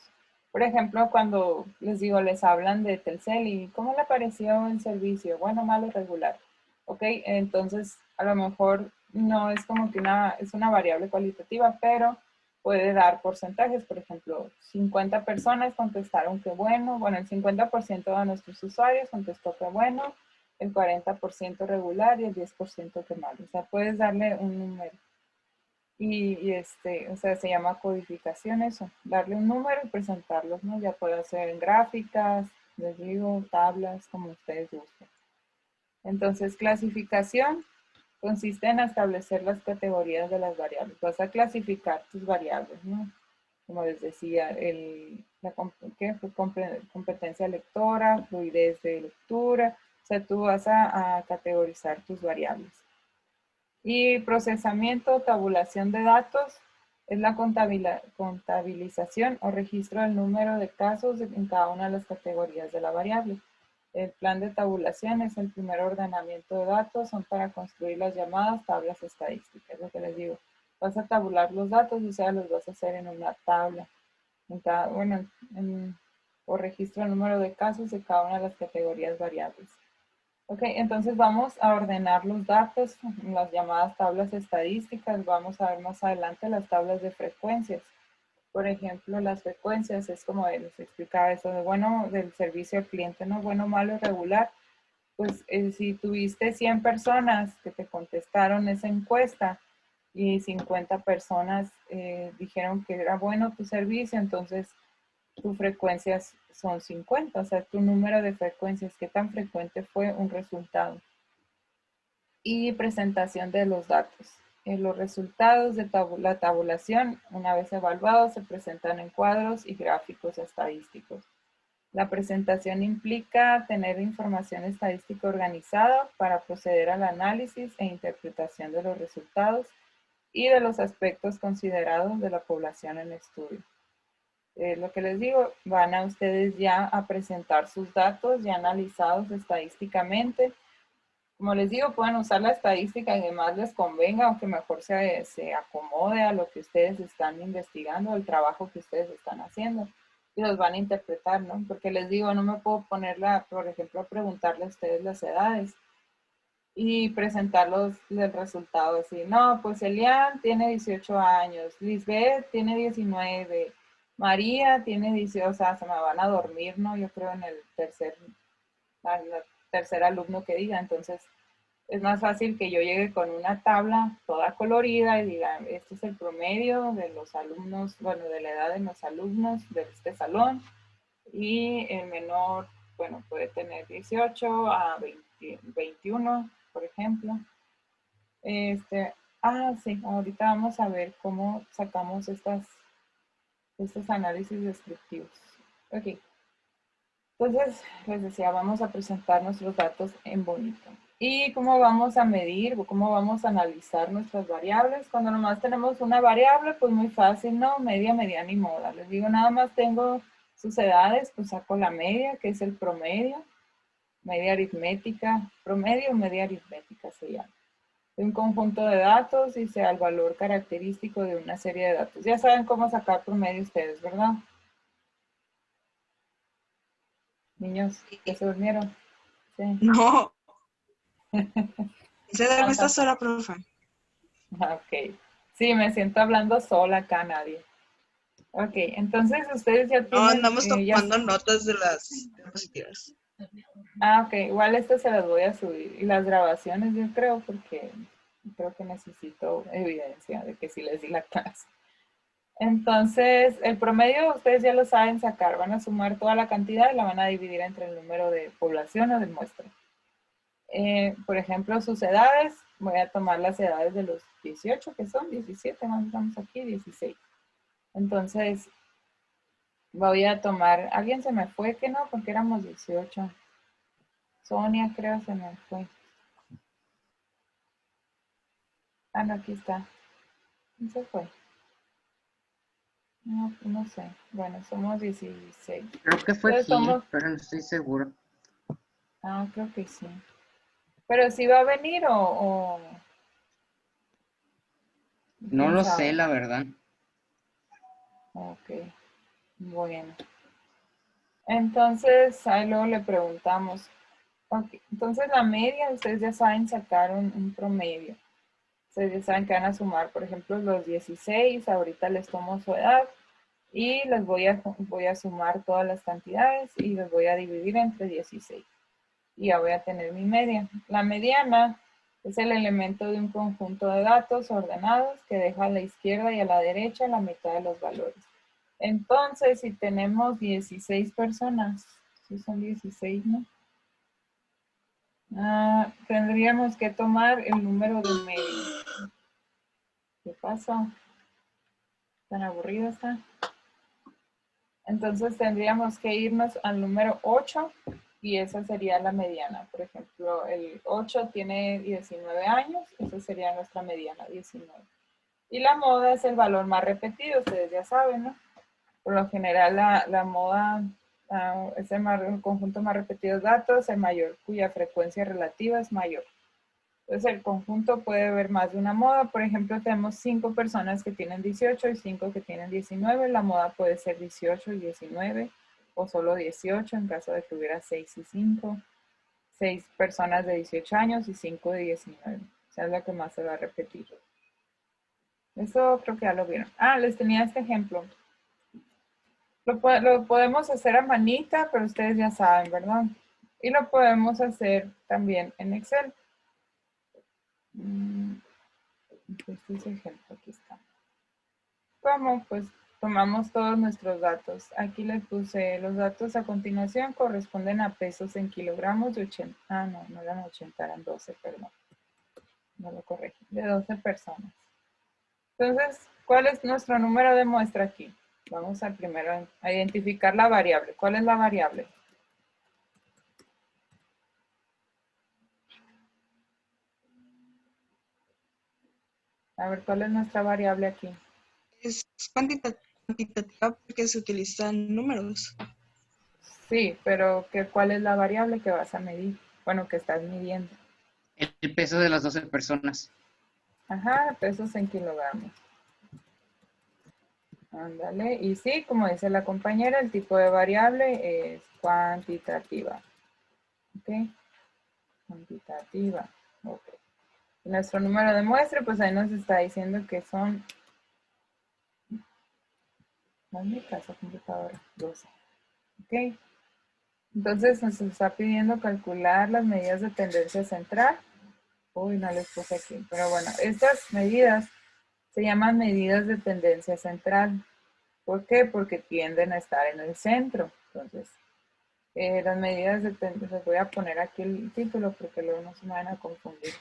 Por ejemplo, cuando les hablan de Telcel y ¿cómo le pareció el servicio? Bueno, malo, regular. Ok, entonces a lo mejor no es como que es una variable cualitativa, pero puede dar porcentajes. Por ejemplo, 50 personas contestaron que bueno, el 50% de nuestros usuarios contestó que bueno, el 40% regular y el 10% que malo. O sea, puedes darle un número. O sea, se llama codificación eso, darle un número y presentarlos, ¿no? Ya puede ser en gráficas, les digo, tablas, como ustedes gusten. Entonces, clasificación consiste en establecer las categorías de las variables. Vas a clasificar tus variables, ¿no? Como les decía, competencia lectora, fluidez de lectura. O sea, tú vas a categorizar tus variables. Y procesamiento, tabulación de datos, es la contabilización o registro del número de casos en cada una de las categorías de la variable. El plan de tabulación es el primer ordenamiento de datos, son para construir las llamadas tablas estadísticas, es lo que les digo. Vas a tabular los datos, o sea, los vas a hacer en una tabla. O registro el número de casos de cada una de las categorías variables. Ok, entonces vamos a ordenar los datos, las llamadas tablas estadísticas. Vamos a ver más adelante las tablas de frecuencias. Por ejemplo, las frecuencias es como les explicaba eso de del servicio al cliente, ¿no? Bueno, malo, regular. Pues si tuviste 100 personas que te contestaron esa encuesta y 50 personas dijeron que era bueno tu servicio, entonces tus frecuencias son 50, o sea, tu número de frecuencias, qué tan frecuente fue un resultado. Y presentación de los datos. Los resultados de la tabulación, una vez evaluados, se presentan en cuadros y gráficos estadísticos. La presentación implica tener información estadística organizada para proceder al análisis e interpretación de los resultados y de los aspectos considerados de la población en estudio. Lo que les digo, van a ustedes ya a presentar sus datos ya analizados estadísticamente. Como les digo, pueden usar la estadística que más les convenga, aunque mejor se acomode a lo que ustedes están investigando, al trabajo que ustedes están haciendo. Y los van a interpretar, ¿no? Porque les digo, no me puedo ponerla, por ejemplo, a preguntarle a ustedes las edades y presentarlos el resultado así. No, pues Elian tiene 18 años, Lisbeth tiene 19, María tiene 18, o sea, se me van a dormir, ¿no? Yo creo en el tercer al tercer alumno que diga. Entonces, es más fácil que yo llegue con una tabla toda colorida y diga, este es el promedio de los alumnos, bueno, de la edad de los alumnos de este salón, y el menor, bueno, puede tener 18 a 21, por ejemplo. Sí, ahorita vamos a ver cómo sacamos estos análisis descriptivos. Ok. Entonces, les decía, vamos a presentar nuestros datos en bonito. ¿Y cómo vamos a medir o cómo vamos a analizar nuestras variables? Cuando nomás tenemos una variable, pues muy fácil, ¿no? Media, mediana y moda. Les digo, nada más tengo sus edades, pues saco la media, que es el promedio. Media aritmética, promedio, media aritmética se llama. De un conjunto de datos y sea el valor característico de una serie de datos. Ya saben cómo sacar promedio ustedes, ¿verdad? Niños, ¿ya se durmieron? Sí. No. Se duerme esta sola, profe. Ok. Sí, me siento hablando sola acá, nadie. Ok, entonces ustedes ya tienen... No, andamos tomando notas de las diapositivas. Ok. Igual esto se las voy a subir. Y las grabaciones yo creo, porque creo que necesito evidencia de que sí les di la clase. Entonces, el promedio ustedes ya lo saben sacar. Van a sumar toda la cantidad y la van a dividir entre el número de población o de muestra. Por ejemplo, sus edades. Voy a tomar las edades de los 18, que son 17, más estamos aquí, 16. Entonces, voy a tomar, alguien se me fue, que no, porque éramos 18. Sonia creo se me fue. Ah, no, aquí está. ¿Quién se fue? No sé. Bueno, somos 16. Creo que fue Entonces, Gil, pero no estoy seguro. Creo que sí. Pero si va a venir o... No lo sé, la verdad. Ok, bueno. Entonces, ahí luego le preguntamos. Okay. Entonces, la media, ustedes ya saben sacar un promedio. Ustedes ya saben que van a sumar, por ejemplo, los 16. Ahorita les tomo su edad y les voy a sumar todas las cantidades y les voy a dividir entre 16. Y ya voy a tener mi media. La mediana es el elemento de un conjunto de datos ordenados que deja a la izquierda y a la derecha la mitad de los valores. Entonces, si tenemos 16 personas, si son 16, ¿no? Tendríamos que tomar el número de medio. ¿Qué pasa? ¿Tan aburrido está? Entonces tendríamos que irnos al número 8 y esa sería la mediana. Por ejemplo, el 8 tiene 19 años, esa sería nuestra mediana, 19. Y la moda es el valor más repetido, ustedes ya saben, ¿no? Por lo general la moda es el conjunto más repetido de datos, el mayor, cuya frecuencia relativa es mayor. Entonces el conjunto puede haber más de una moda. Por ejemplo, tenemos 5 personas que tienen 18 y 5 que tienen 19. La moda puede ser 18 y 19 o solo 18 en caso de que hubiera 6 y 5. 6 personas de 18 años y 5 de 19. O sea, es lo que más se va a repetir. Eso creo que ya lo vieron. Les tenía este ejemplo. Lo podemos hacer a manita, pero ustedes ya saben, ¿verdad? Y lo podemos hacer también en Excel. Este es el ejemplo, aquí está. ¿Cómo? Pues tomamos todos nuestros datos. Aquí les puse los datos a continuación, corresponden a pesos en kilogramos de 80. No eran 80, eran 12, perdón. No lo corregí, de 12 personas. Entonces, ¿cuál es nuestro número de muestra aquí? Vamos al primero a identificar la variable. ¿Cuál es la variable? A ver, ¿cuál es nuestra variable aquí? Es cuantitativa porque se utilizan números. Sí, pero ¿cuál es la variable que vas a medir? Bueno, que estás midiendo. El peso de las 12 personas. Ajá, pesos en kilogramos. Ándale. Y sí, como dice la compañera, el tipo de variable es cuantitativa. ¿Ok? Cuantitativa. Ok. Nuestro número de muestra, pues ahí nos está diciendo que son... ¿Dónde está esa computadora? 12. ¿Ok? Entonces nos está pidiendo calcular las medidas de tendencia central. Uy, no les puse aquí. Pero bueno, estas medidas se llaman medidas de tendencia central. ¿Por qué? Porque tienden a estar en el centro. Entonces, las medidas de tendencia, les voy a poner aquí el título porque luego no se me van a confundir.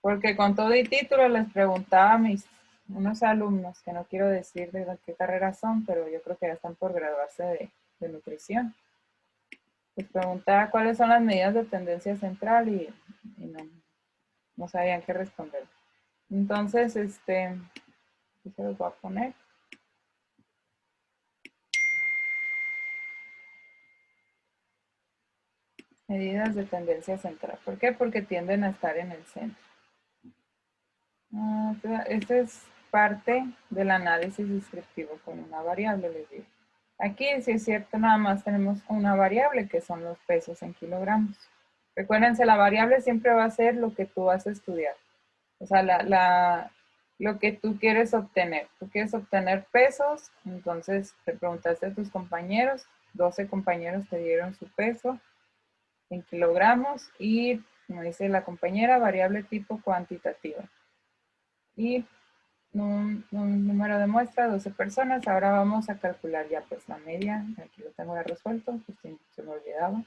Porque con todo y título les preguntaba a unos alumnos, que no quiero decir de qué carrera son, pero yo creo que ya están por graduarse de nutrición. Les preguntaba cuáles son las medidas de tendencia central y no sabían qué responder. Entonces, aquí se los voy a poner. Medidas de tendencia central. ¿Por qué? Porque tienden a estar en el centro. Esta es parte del análisis descriptivo con una variable, les digo. Aquí, si es cierto, nada más tenemos una variable que son los pesos en kilogramos. Recuérdense, la variable siempre va a ser lo que tú vas a estudiar. O sea, lo que tú quieres obtener. Tú quieres obtener pesos, entonces te preguntaste a tus compañeros, 12 compañeros te dieron su peso en kilogramos y, como dice la compañera, variable tipo cuantitativa. Y un número de muestra, 12 personas. Ahora vamos a calcular ya pues la media. Aquí lo tengo ya resuelto, pues se me olvidaba.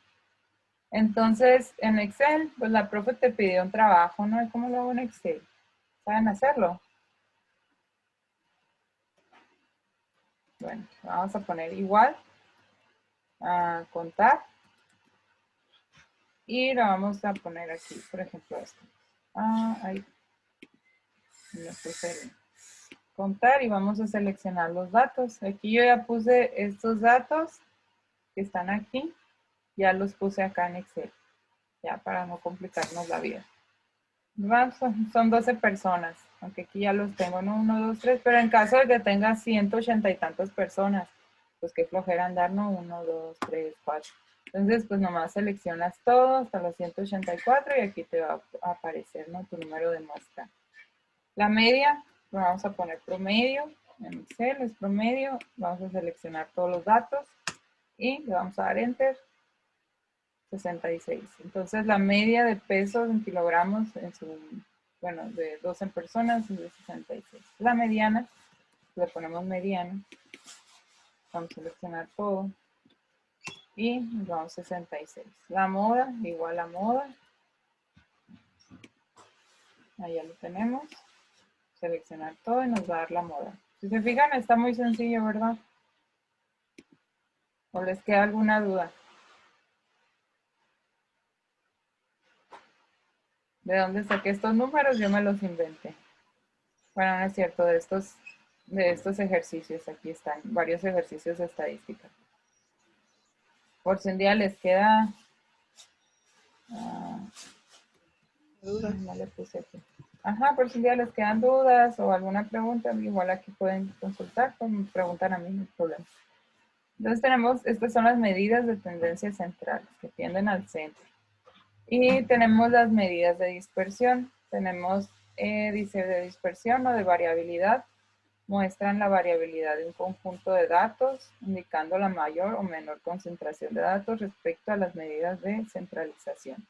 Entonces, en Excel, pues la profe te pidió un trabajo, ¿no? ¿Cómo lo hago en Excel? ¿Saben hacerlo? Bueno, vamos a poner igual a contar. Y lo vamos a poner aquí, por ejemplo, esto. Ahí. Me puse contar y vamos a seleccionar los datos. Aquí yo ya puse estos datos que están aquí. Ya los puse acá en Excel. Ya para no complicarnos la vida. Son 12 personas, aunque aquí ya los tengo, ¿no? 1, 2, 3, pero en caso de que tenga 180 y tantas personas, pues qué flojera andar, ¿no? 1, 2, 3, 4. Entonces, pues nomás seleccionas todo hasta los 184 y aquí te va a aparecer, ¿no? Tu número de muestra. La media, vamos a poner promedio, en Excel es promedio, vamos a seleccionar todos los datos y le vamos a dar Enter. 66. Entonces la media de pesos en kilogramos de 12 personas es de 66. La mediana, le ponemos mediana. Vamos a seleccionar todo. Y nos vamos a 66. La moda, igual a moda. Ahí ya lo tenemos. Seleccionar todo y nos va a dar la moda. Si se fijan, está muy sencillo, ¿verdad? ¿O les queda alguna duda? ¿De dónde saqué estos números? Yo me los inventé. Bueno, no es cierto, de estos ejercicios, aquí están varios ejercicios de estadística. Por si un día les queda... no le puse aquí. Ajá, por si un día les quedan dudas o alguna pregunta, igual aquí pueden consultar, me preguntan a mí, no hay problema. Entonces estas son las medidas de tendencia central, que tienden al centro. Y tenemos las medidas de dispersión. Tenemos, dice, de dispersión o de variabilidad. Muestran la variabilidad de un conjunto de datos, indicando la mayor o menor concentración de datos respecto a las medidas de centralización.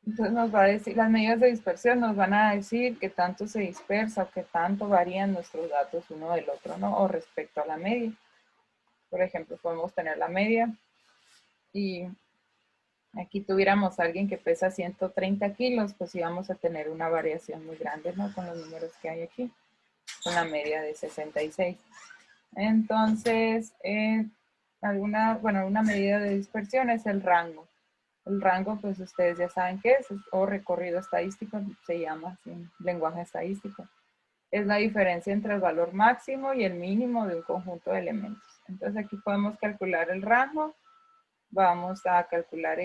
Entonces nos va a decir, las medidas de dispersión nos van a decir qué tanto se dispersa o qué tanto varían nuestros datos uno del otro, ¿no? O respecto a la media. Por ejemplo, podemos tener la media y aquí tuviéramos a alguien que pesa 130 kilos, pues íbamos a tener una variación muy grande, ¿no? Con los números que hay aquí, con la media de 66. Entonces, una medida de dispersión es el rango. El rango, pues ustedes ya saben qué es, o recorrido estadístico, se llama así en lenguaje estadístico. Es la diferencia entre el valor máximo y el mínimo de un conjunto de elementos. Entonces aquí podemos calcular el rango. Vamos a calcular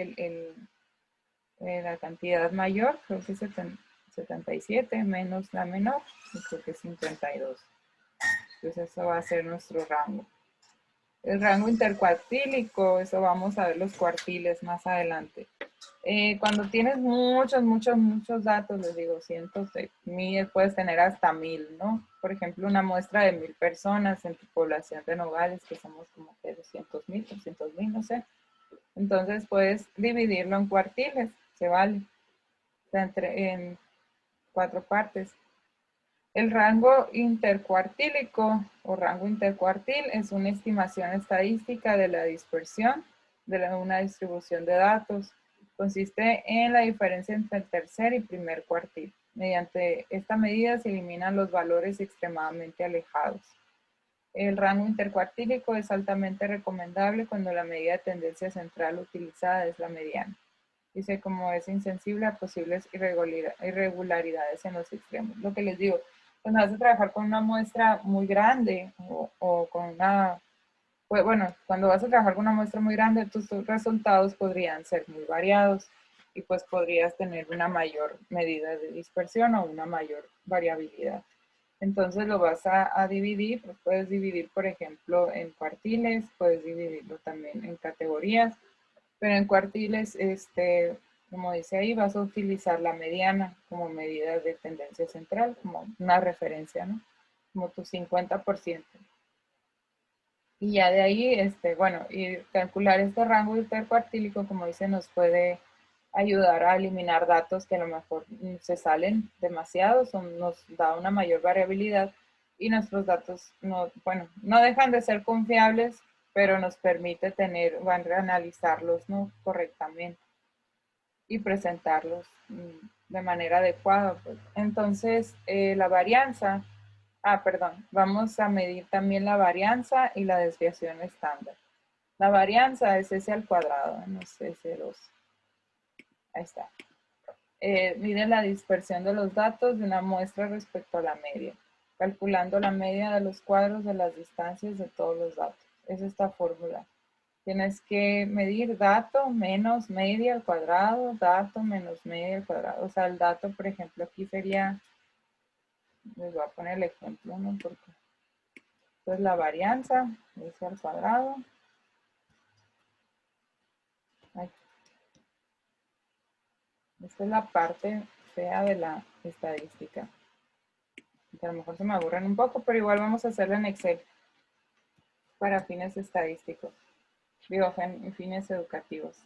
la cantidad mayor, creo que es 77, menos la menor, creo que es 52. Entonces eso va a ser nuestro rango. El rango intercuartílico, eso vamos a ver los cuartiles más adelante. Cuando tienes muchos datos, les digo, cientos, puedes tener hasta 1000, ¿no? Por ejemplo, una muestra de 1000 personas en tu población de Nogales, que somos como que 200,000, 300,000, no sé. Entonces puedes dividirlo en cuartiles, se vale, o sea, en 4 partes. El rango intercuartílico o rango intercuartil es una estimación estadística de la dispersión de una distribución de datos. Consiste en la diferencia entre el tercer y primer cuartil. Mediante esta medida se eliminan los valores extremadamente alejados. El rango intercuartílico es altamente recomendable cuando la medida de tendencia central utilizada es la mediana. Dice, como es insensible a posibles irregularidades en los extremos. Lo que les digo, cuando vas a trabajar con una muestra muy grande o con una, pues, bueno, cuando vas a trabajar con una muestra muy grande, tus resultados podrían ser muy variados y pues podrías tener una mayor medida de dispersión o una mayor variabilidad. Entonces lo vas a dividir, pues puedes dividir, por ejemplo, en cuartiles, puedes dividirlo también en categorías, pero en cuartiles, como dice ahí, vas a utilizar la mediana como medida de tendencia central, como una referencia, ¿no? Como tu 50%. Y ya de ahí, bueno, y calcular este rango intercuartílico, como dice, nos puede ayudar a eliminar datos que a lo mejor se salen demasiados o nos da una mayor variabilidad y nuestros datos no dejan de ser confiables, pero nos permite analizarlos, ¿no?, correctamente y presentarlos de manera adecuada. Pues. Entonces, la varianza, vamos a medir también la varianza y la desviación estándar. La varianza es S al cuadrado, no es S2. Ahí está. Mide la dispersión de los datos de una muestra respecto a la media, calculando la media de los cuadros de las distancias de todos los datos. Es esta fórmula. Tienes que medir dato menos media al cuadrado, dato menos media al cuadrado. O sea, el dato, por ejemplo, aquí sería, les voy a poner el ejemplo, ¿no? Porque, pues la varianza es al cuadrado. Ahí. Esta es la parte fea de la estadística. Que a lo mejor se me aburren un poco, pero igual vamos a hacerlo en Excel para fines estadísticos, digo, fines educativos.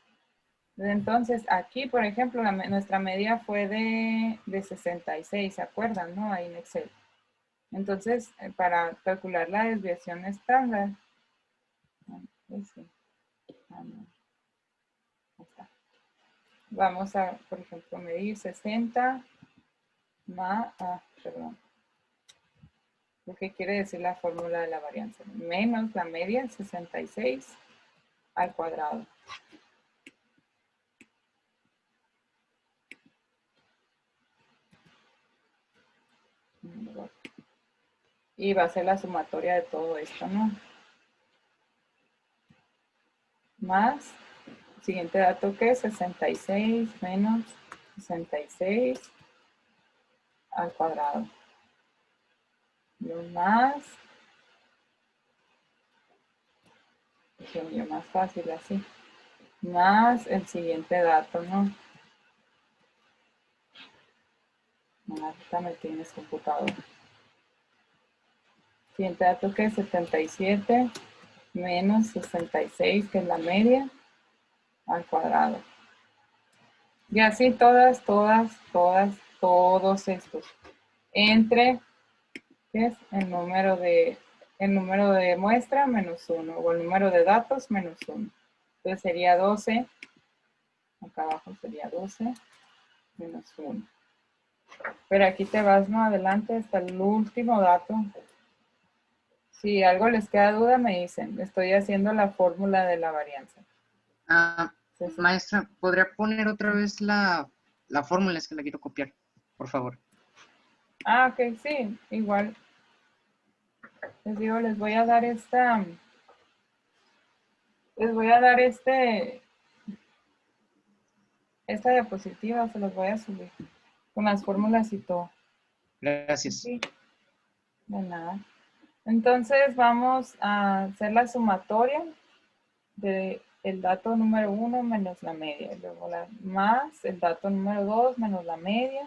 Entonces, aquí, por ejemplo, nuestra media fue de 66, ¿se acuerdan, no? Ahí en Excel. Entonces, para calcular la desviación estándar, vamos a, por ejemplo, medir 60 más, lo que quiere decir la fórmula de la varianza, menos la media, 66 al cuadrado. Y va a ser la sumatoria de todo esto, ¿no? Más, siguiente dato que es 66 menos 66 al cuadrado. Lo más, es más fácil así, más el siguiente dato, ¿no? Ahorita me tienes computador. Siguiente dato que es 77 menos 66, que es la media, al cuadrado. Y así todos estos. Entre, ¿qué es? El número de muestra menos 1, o el número de datos menos 1. Entonces sería 12, acá abajo sería 12 menos 1. Pero aquí te vas, ¿no?, adelante hasta el último dato. Si algo les queda duda, me dicen. Estoy haciendo la fórmula de la varianza. Maestra, ¿podría poner otra vez la fórmula? Es que la quiero copiar, por favor. Ok, sí, igual. Les digo, les voy a dar esta diapositiva, se los voy a subir con las fórmulas y todo. Gracias. Sí, de nada. Entonces vamos a hacer la sumatoria del dato número 1 menos la media, y luego más el dato número 2 menos la media.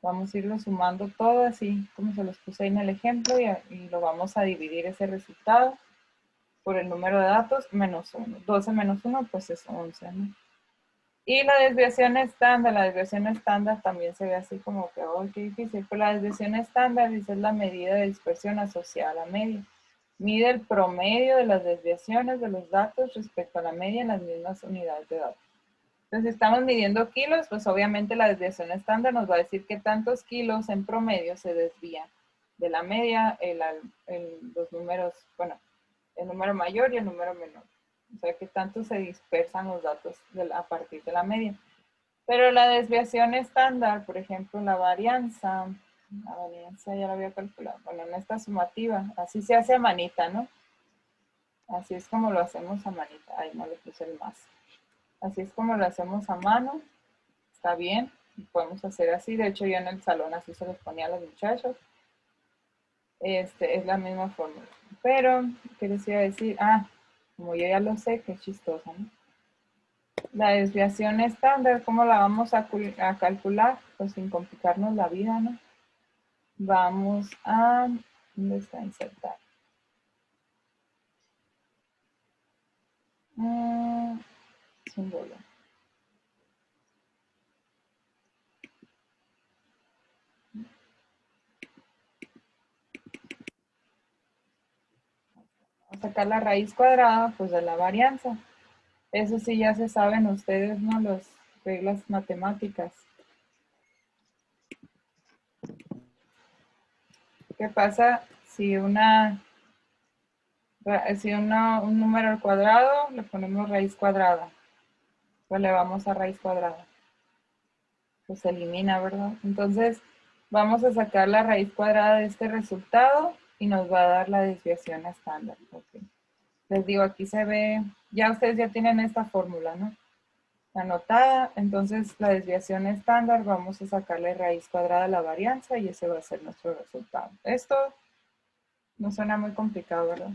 Vamos a irlo sumando todo así como se los puse ahí en el ejemplo y lo vamos a dividir ese resultado. por el número de datos menos 1. 12 menos 1 pues es 11, ¿no? Y la desviación estándar también se ve así como que, oh, qué difícil. Pero la desviación estándar dice es la medida de dispersión asociada a la media. Mide el promedio de las desviaciones de los datos respecto a la media en las mismas unidades de datos. Entonces, si estamos midiendo kilos, pues obviamente la desviación estándar nos va a decir que tantos kilos en promedio se desvían de la media, los números, bueno, el número mayor y el número menor. O sea, que tanto se dispersan los datos a partir de la media. Pero la desviación estándar, por ejemplo, la varianza ya la había calculado. Bueno, en esta sumativa, así se hace a manita, ¿no? Así es como lo hacemos a manita. Ahí no le puse el más. Así es como lo hacemos a mano. Está bien. Podemos hacer así. De hecho, yo en el salón así se los ponía a los muchachos. Es la misma fórmula. Pero, ¿qué les iba a decir? Como yo ya lo sé, qué chistosa, ¿no? La desviación estándar, ¿cómo la vamos a calcular? Pues sin complicarnos la vida, ¿no? Vamos a... ¿Dónde está insertar? Símbolo. Vamos a sacar la raíz cuadrada, pues de la varianza. Eso sí ya se saben ustedes, ¿no? Las reglas matemáticas. ¿Qué pasa si un número al cuadrado le ponemos raíz cuadrada? Pues le vamos a raíz cuadrada. Pues se elimina, ¿verdad? Entonces vamos a sacar la raíz cuadrada de este resultado y nos va a dar la desviación estándar. Okay. Les digo, aquí se ve, ya ustedes ya tienen esta fórmula, ¿no? Anotada, entonces la desviación estándar, vamos a sacarle raíz cuadrada a la varianza y ese va a ser nuestro resultado. Esto no suena muy complicado, ¿verdad?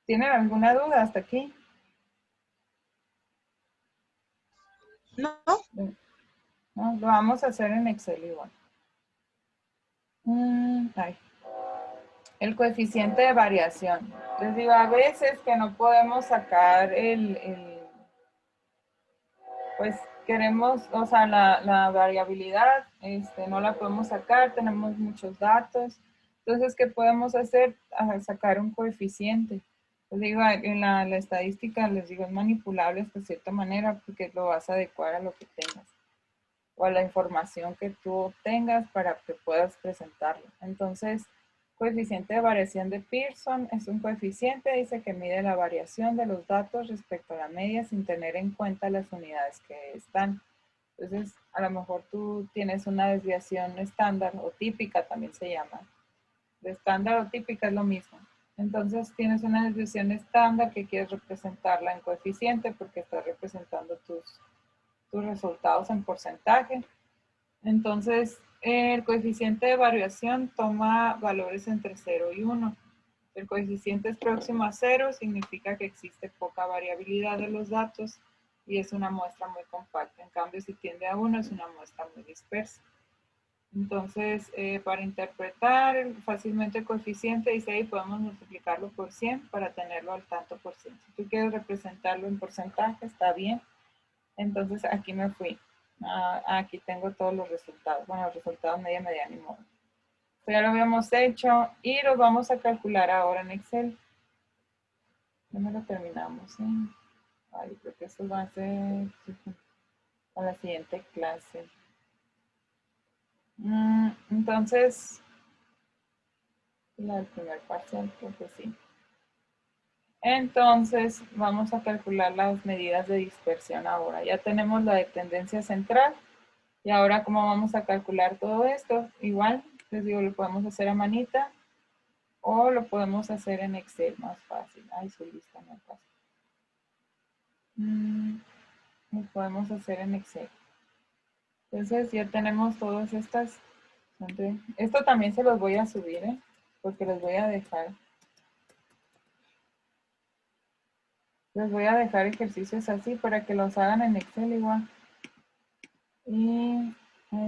¿Tienen alguna duda hasta aquí? No. No, lo vamos a hacer en Excel igual. El coeficiente de variación. Les digo, a veces que no podemos sacar pues queremos, o sea, la variabilidad, no la podemos sacar, tenemos muchos datos. Entonces, ¿qué podemos hacer? Sacar un coeficiente. Les digo, en la estadística, les digo, es manipulable de cierta manera porque lo vas a adecuar a lo que tengas o a la información que tú obtengas para que puedas presentarlo. Entonces, coeficiente de variación de Pearson es un coeficiente, dice que mide la variación de los datos respecto a la media sin tener en cuenta las unidades que están. Entonces, a lo mejor tú tienes una desviación estándar o típica, también se llama. De estándar o típica es lo mismo. Entonces, tienes una desviación estándar que quieres representarla en coeficiente porque estás representando tus resultados en porcentaje. Entonces, el coeficiente de variación toma valores entre 0 y 1. El coeficiente es próximo a 0, significa que existe poca variabilidad de los datos y es una muestra muy compacta. En cambio, si tiende a 1, es una muestra muy dispersa. Entonces, para interpretar fácilmente el coeficiente, dice ahí, podemos multiplicarlo por 100 para tenerlo al tanto por ciento. Si tú quieres representarlo en porcentaje, está bien. Entonces, aquí me fui. Aquí tengo todos los resultados. Bueno, los resultados media, mediana y modo. Ya lo habíamos hecho y lo vamos a calcular ahora en Excel. Ya me lo terminamos. Ay, creo que eso va a ser a la siguiente clase. Entonces, la del primer parcial, creo que sí. Entonces, vamos a calcular las medidas de dispersión ahora. Ya tenemos la de tendencia central. Y ahora, ¿cómo vamos a calcular todo esto? Igual, les digo, lo podemos hacer a manita o lo podemos hacer en Excel, más fácil. Ay, su lista no es fácil. Lo podemos hacer en Excel. Entonces, ya tenemos todas estas. Esto también se los voy a subir, porque les voy a dejar. Les voy a dejar ejercicios así para que los hagan en Excel igual. Y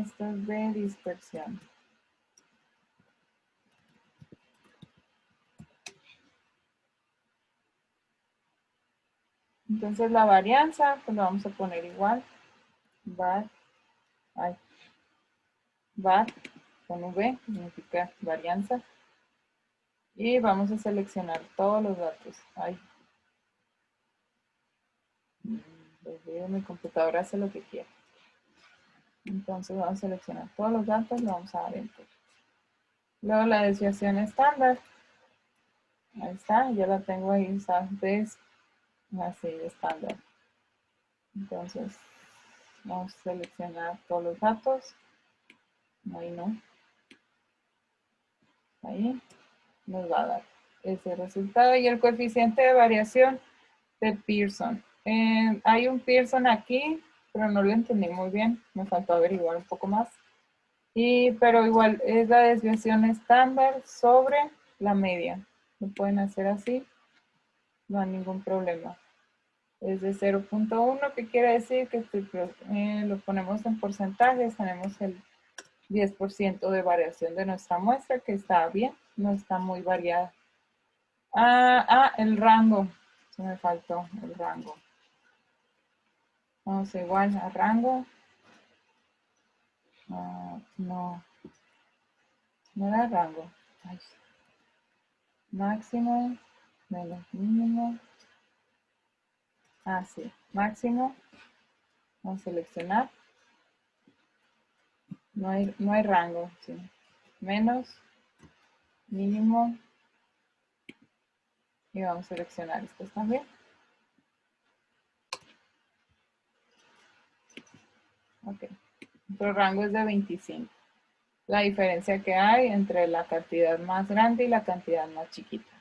esto es de dispersión. Entonces la varianza, pues lo vamos a poner igual. var con V, significa varianza. Y vamos a seleccionar todos los datos. Mi computadora hace lo que quiere. Entonces vamos a seleccionar todos los datos, le vamos a dar Enter. Luego la desviación estándar. Ahí está, ya la tengo ahí, ¿sabes? Así, estándar. Entonces, vamos a seleccionar todos los datos. Ahí no. Ahí nos va a dar ese resultado. Y el coeficiente de variación de Pearson. Hay un Pearson aquí, pero no lo entendí muy bien. Me faltó averiguar un poco más. Pero igual es la desviación estándar sobre la media. Lo pueden hacer así. No hay ningún problema. Es de 0.1, que quiere decir que lo ponemos en porcentajes. Tenemos el 10% de variación de nuestra muestra, que está bien, no está muy variada. El rango. Se me faltó el rango. Vamos igual a rango. No era rango. Máximo menos mínimo. Sí, máximo. Vamos a seleccionar. No hay rango. Sí. Menos, mínimo. Y vamos a seleccionar estos también. Ok. Nuestro rango es de 25. La diferencia que hay entre la cantidad más grande y la cantidad más chiquita.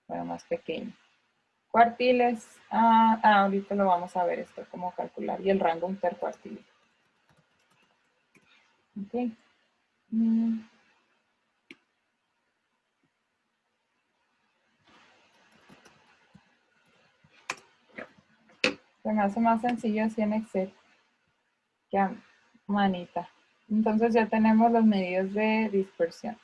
Bueno, más pequeña. Cuartiles. Ahorita lo vamos a ver esto, cómo calcular. Y el rango intercuartil. Ok. Se me hace más sencillo así en Excel que a manita. Entonces ya tenemos las medidas de dispersión.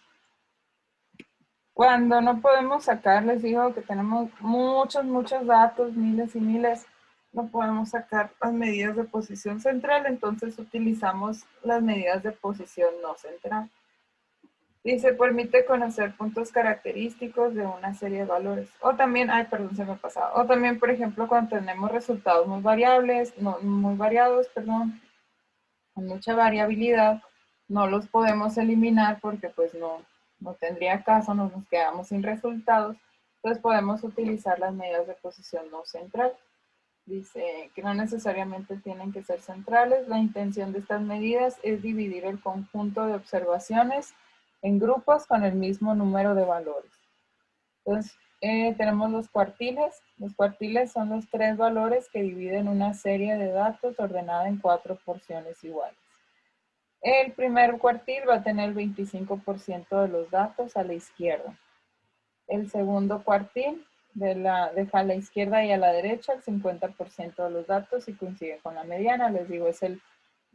Cuando no podemos sacar, les digo que tenemos muchos datos, miles y miles, no podemos sacar las medidas de posición central, entonces utilizamos las medidas de posición no central. Y se permite conocer puntos característicos de una serie de valores. O también, se me pasaba. O también, por ejemplo, cuando tenemos resultados muy variados, con mucha variabilidad, no los podemos eliminar porque pues no tendría caso, nos quedamos sin resultados. Entonces podemos utilizar las medidas de posición no central. Dice que no necesariamente tienen que ser centrales. La intención de estas medidas es dividir el conjunto de observaciones en grupos con el mismo número de valores. Entonces, tenemos los cuartiles. Los cuartiles son los 3 valores que dividen una serie de datos ordenada en 4 porciones iguales. El primer cuartil va a tener el 25% de los datos a la izquierda. El segundo cuartil deja a la izquierda y a la derecha el 50% de los datos y coincide con la mediana. Les digo,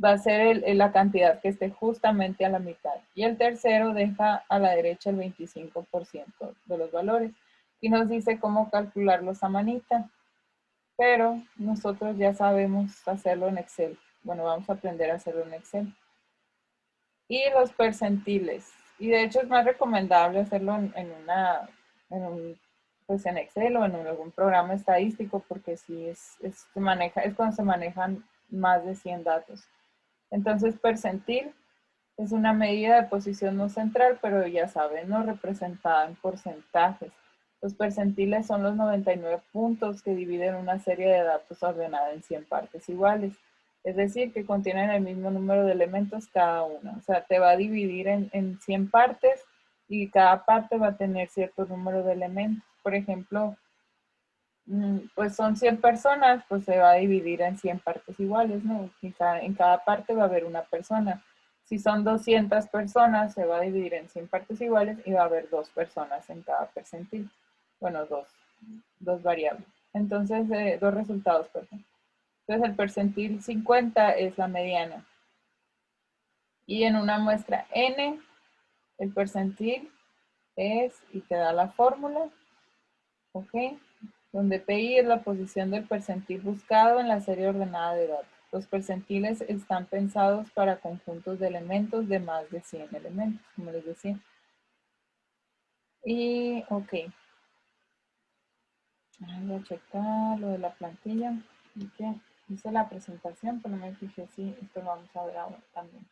va a ser la cantidad que esté justamente a la mitad. Y el tercero deja a la derecha el 25% de los valores. Y nos dice cómo calcularlos a manita. Pero nosotros ya sabemos hacerlo en Excel. Bueno, vamos a aprender a hacerlo en Excel. Y los percentiles. Y de hecho es más recomendable hacerlo pues en Excel o en algún programa estadístico, porque sí es cuando se manejan más de 100 datos. Entonces, percentil es una medida de posición no central, pero ya saben, ¿no? Representada en porcentajes. Los percentiles son los 99 puntos que dividen una serie de datos ordenada en 100 partes iguales. Es decir, que contienen el mismo número de elementos cada una. O sea, te va a dividir en 100 partes y cada parte va a tener cierto número de elementos. Por ejemplo, pues son 100 personas, pues se va a dividir en 100 partes iguales, ¿no? En cada parte va a haber una persona. Si son 200 personas, se va a dividir en 100 partes iguales y va a haber 2 personas en cada percentil. Bueno, dos variables. Entonces, 2 resultados, perdón. Entonces, el percentil 50 es la mediana. Y en una muestra N, el percentil es, y te da la fórmula, ¿ok? donde PI es la posición del percentil buscado en la serie ordenada de datos. Los percentiles están pensados para conjuntos de elementos de más de 100 elementos, como les decía. Y, ok. Voy a checar lo de la plantilla. Okay. Hice la presentación, pero no me fijé si esto lo vamos a ver ahora también.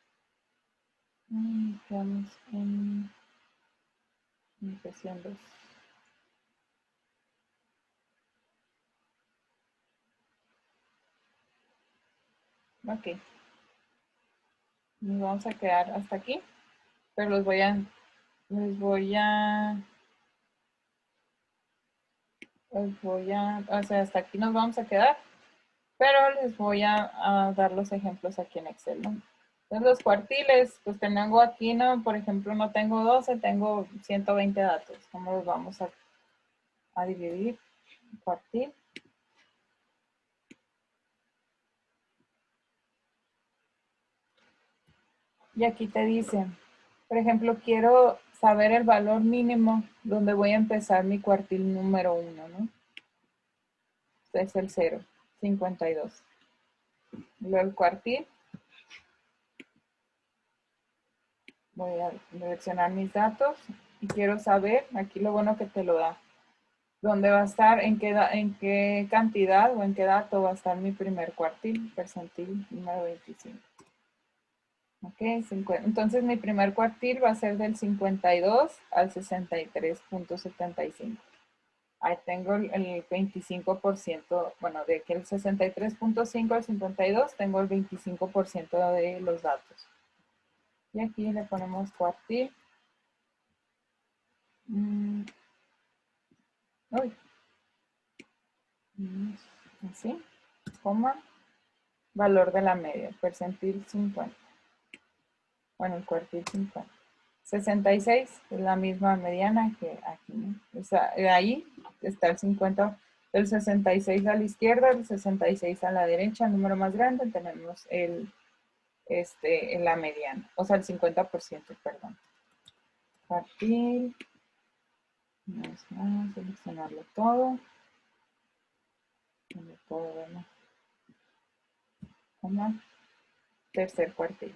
Quedamos en sesión 2. Ok. Nos vamos a quedar hasta aquí, pero o sea, hasta aquí nos vamos a quedar, pero les voy a dar los ejemplos aquí en Excel, ¿no? Entonces los cuartiles, pues tengo aquí, ¿no? Por ejemplo, no tengo 12, tengo 120 datos. ¿Cómo los vamos a dividir? Cuartil. Y aquí te dice, por ejemplo, quiero saber el valor mínimo donde voy a empezar mi cuartil número 1, ¿no? Es el 0, 52. Luego el cuartil. Voy a seleccionar mis datos y quiero saber, aquí lo bueno que te lo da, dónde va a estar, en qué cantidad o en qué dato va a estar mi primer cuartil, percentil número 25. Ok, entonces mi primer cuartil va a ser del 52 al 63.75. Ahí tengo el 25%, bueno, de que el 63.5 al 52 tengo el 25% de los datos. Y aquí le ponemos cuartil. Así, coma, valor de la media, percentil 50. Bueno, el cuartil 50. 66 es la misma mediana que aquí, ¿no? O sea, ahí está el 50, el 66 a la izquierda, el 66 a la derecha, el número más grande, tenemos la mediana, o sea, el 50%, perdón. Cuartil, vamos a seleccionarlo todo. Todo, bueno. Coma, tercer cuartil.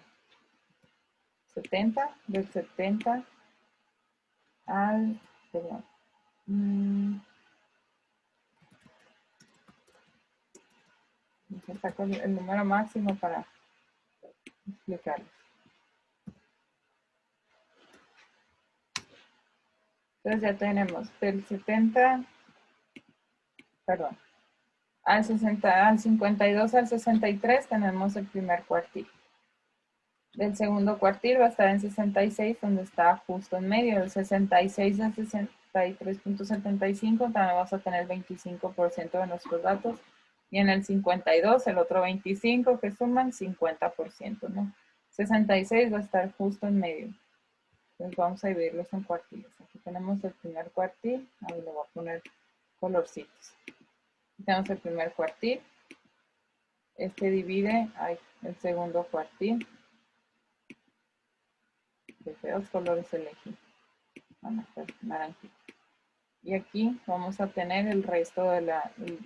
70, del 70 al, perdón, saco el número máximo para explicarles. Entonces ya tenemos del 70, perdón, al 60, al 52 al 63 tenemos el primer cuartil. Del segundo cuartil va a estar en 66, donde está justo en medio. Del 66 al 63.75 también vamos a tener 25% de nuestros datos. Y en el 52, el otro 25 que suman 50%, ¿no? 66 va a estar justo en medio. Entonces vamos a dividirlos en cuartiles. Aquí tenemos el primer cuartil. Ahí le voy a poner colorcitos. Aquí tenemos el primer cuartil. Este divide el segundo cuartil. De feos colores elegí. Bueno, pues naranjito. Y aquí vamos a tener el resto de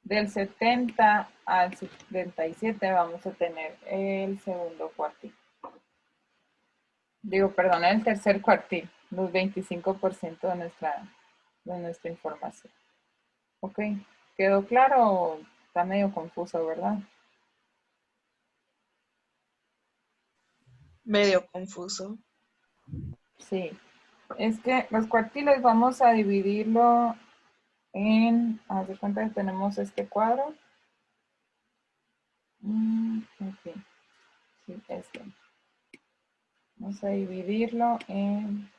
del 70 al 77 vamos a tener el segundo cuartil. Digo, perdón, el tercer cuartil, los 25% de nuestra información. Ok, ¿quedó claro o está medio confuso, verdad? Medio confuso. Sí, es que los cuartiles vamos a dividirlo haz de cuenta que tenemos este cuadro. Ok, sí, este. Vamos a dividirlo en...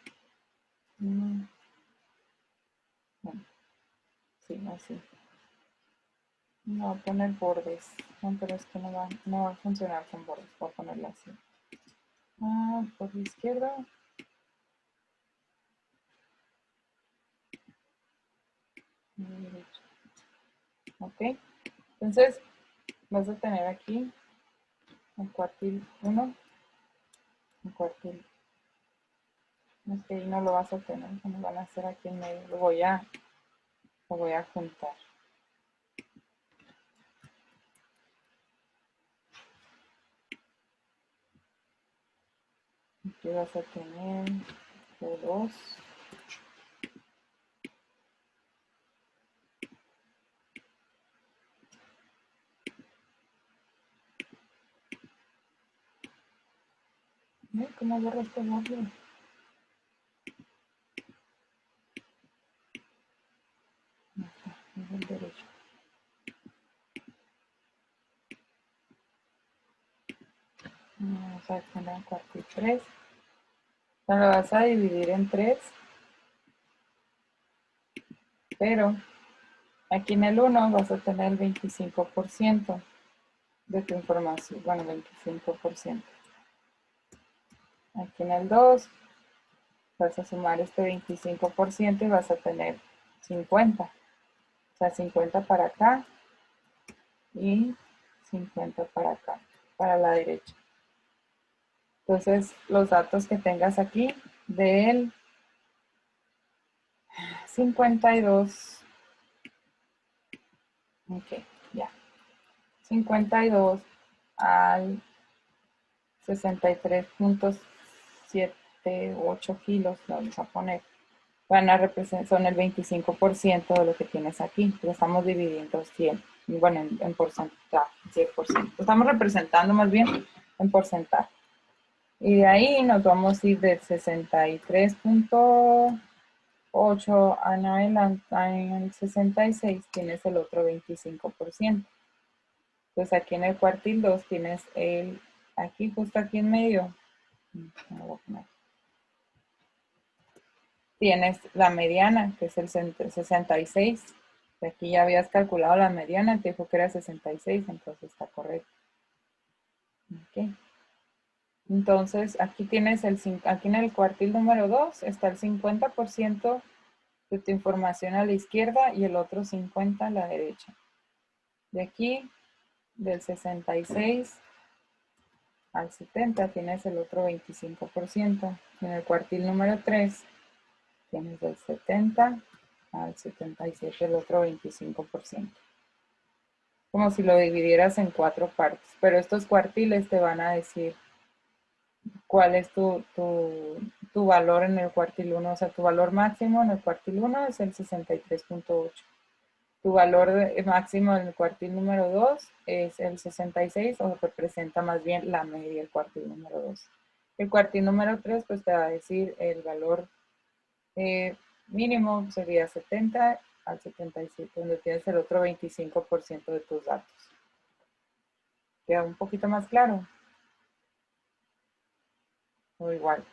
bueno, sí, así. No voy a poner bordes. No, pero es que no va a funcionar con bordes. Voy a ponerlo así. Por la izquierda. Ok. Entonces, vas a tener aquí un cuartil 1, un cuartil. No es que ahí no lo vas a tener, como van a hacer aquí en medio. Lo voy a Lo voy a juntar. Aquí vas a tener Q2. ¿Cómo borro este módulo? Es el derecho. Vamos a poner un cuartil 3. Lo vas a dividir en 3. Pero aquí en el 1 vas a tener el 25% de tu información. Bueno, 25%. Aquí en el 2 vas a sumar este 25% y vas a tener 50. O sea, 50 para acá y 50 para acá, para la derecha. Entonces, los datos que tengas aquí del 52, ok, ya, 52 al 63.78 kilos, lo vamos a poner, van a representar, son el 25% de lo que tienes aquí, lo estamos dividiendo 100, bueno, en porcentaje, 100%, lo estamos representando más bien en porcentaje. Y de ahí nos vamos a ir del 63.8 en adelante, en el 66 tienes el otro 25%. Entonces aquí en el cuartil 2 tienes el, aquí justo aquí en medio, tienes la mediana, que es el 66. Aquí ya habías calculado la mediana, te dijo que era 66, entonces está correcto. Okay. Entonces, aquí tienes aquí en el cuartil número 2 está el 50% de tu información a la izquierda y el otro 50% a la derecha. De aquí, del 66 al 70 tienes el otro 25%. En el cuartil número 3 tienes del 70 al 77 el otro 25%. Como si lo dividieras en 4 partes. Pero estos cuartiles te van a decir cuál es tu valor en el cuartil 1, o sea, tu valor máximo en el cuartil 1 es el 63.8. Tu valor máximo en el cuartil número 2 es el 66, o representa más bien la media del cuartil número 2. El cuartil número 3 pues te va a decir el valor mínimo, sería 70 al 77, donde tienes el otro 25% de tus datos. ¿Queda un poquito más claro? O igual.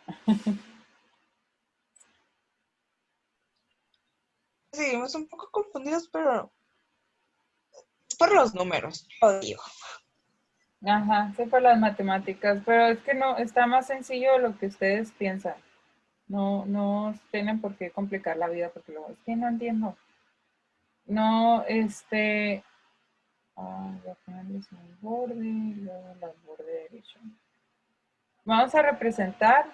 Seguimos un poco confundidos, pero es por los números, lo digo. Ajá, sí, por las matemáticas, pero es que no, está más sencillo de lo que ustedes piensan. No tienen por qué complicar la vida, porque luego es que no entiendo. No, voy a ponerles un borde y luego el borde derecho. Vamos a representar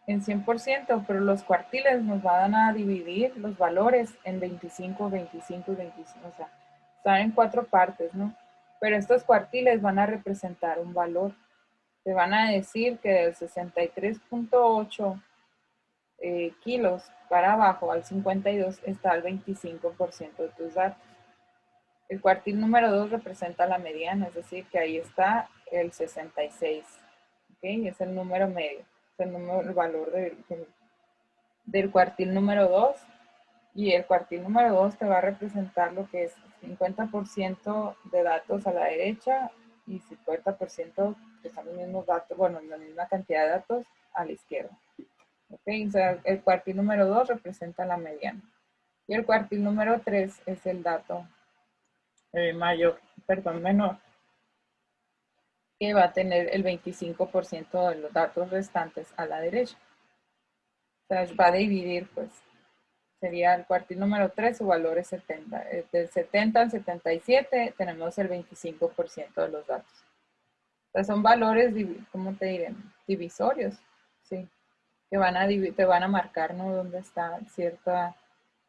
en 100%, pero los cuartiles nos van a dividir los valores en 25, 25 y 25, o sea, están en 4 partes, ¿no? Pero estos cuartiles van a representar un valor. Te van a decir que del 63.8 kilos para abajo al 52 está el 25% de tus datos. El cuartil número 2 representa la mediana, es decir, que ahí está el 66. ¿Ok? Es el número medio, es el valor del cuartil número 2. Y el cuartil número 2 te va a representar lo que es 50% de datos a la derecha y 50% que son los mismos datos, bueno, la misma cantidad de datos a la izquierda. ¿Ok? O sea, el cuartil número 2 representa la mediana. Y el cuartil número 3 es el dato menor, que va a tener el 25% de los datos restantes a la derecha. O sea, va a dividir, pues, sería el cuartil número 3, su valor es 70. Del 70 al 77 tenemos el 25% de los datos. O sea, son valores, ¿cómo te diré? Divisorios, sí, que te van a marcar, ¿no? Dónde está cierta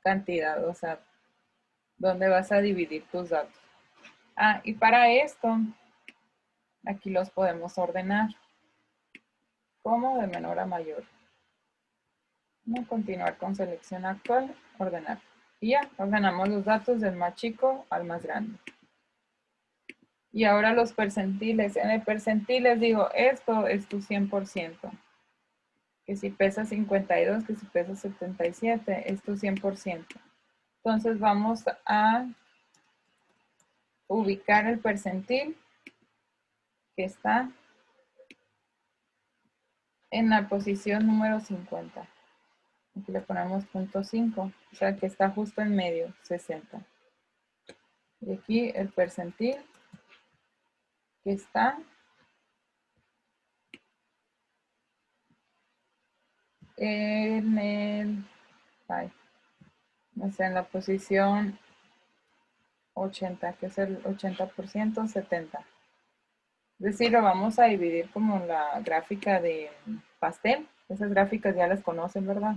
cantidad, o sea, donde vas a dividir tus datos. Y para esto, aquí los podemos ordenar. ¿Cómo? De menor a mayor. Vamos a continuar con selección actual, ordenar. Y ya, ordenamos los datos del más chico al más grande. Y ahora los percentiles. En el percentil les digo, esto es tu 100%. Que si pesa 52, que si pesa 77, es tu 100%. Entonces vamos a ubicar el percentil que está en la posición número 50. Aquí le ponemos punto 5, o sea que está justo en medio, 60. Y aquí el percentil que está en el, no sé, en la posición 80, que es el 80%, 70. Es decir, lo vamos a dividir como la gráfica de pastel. Esas gráficas ya las conocen, ¿verdad?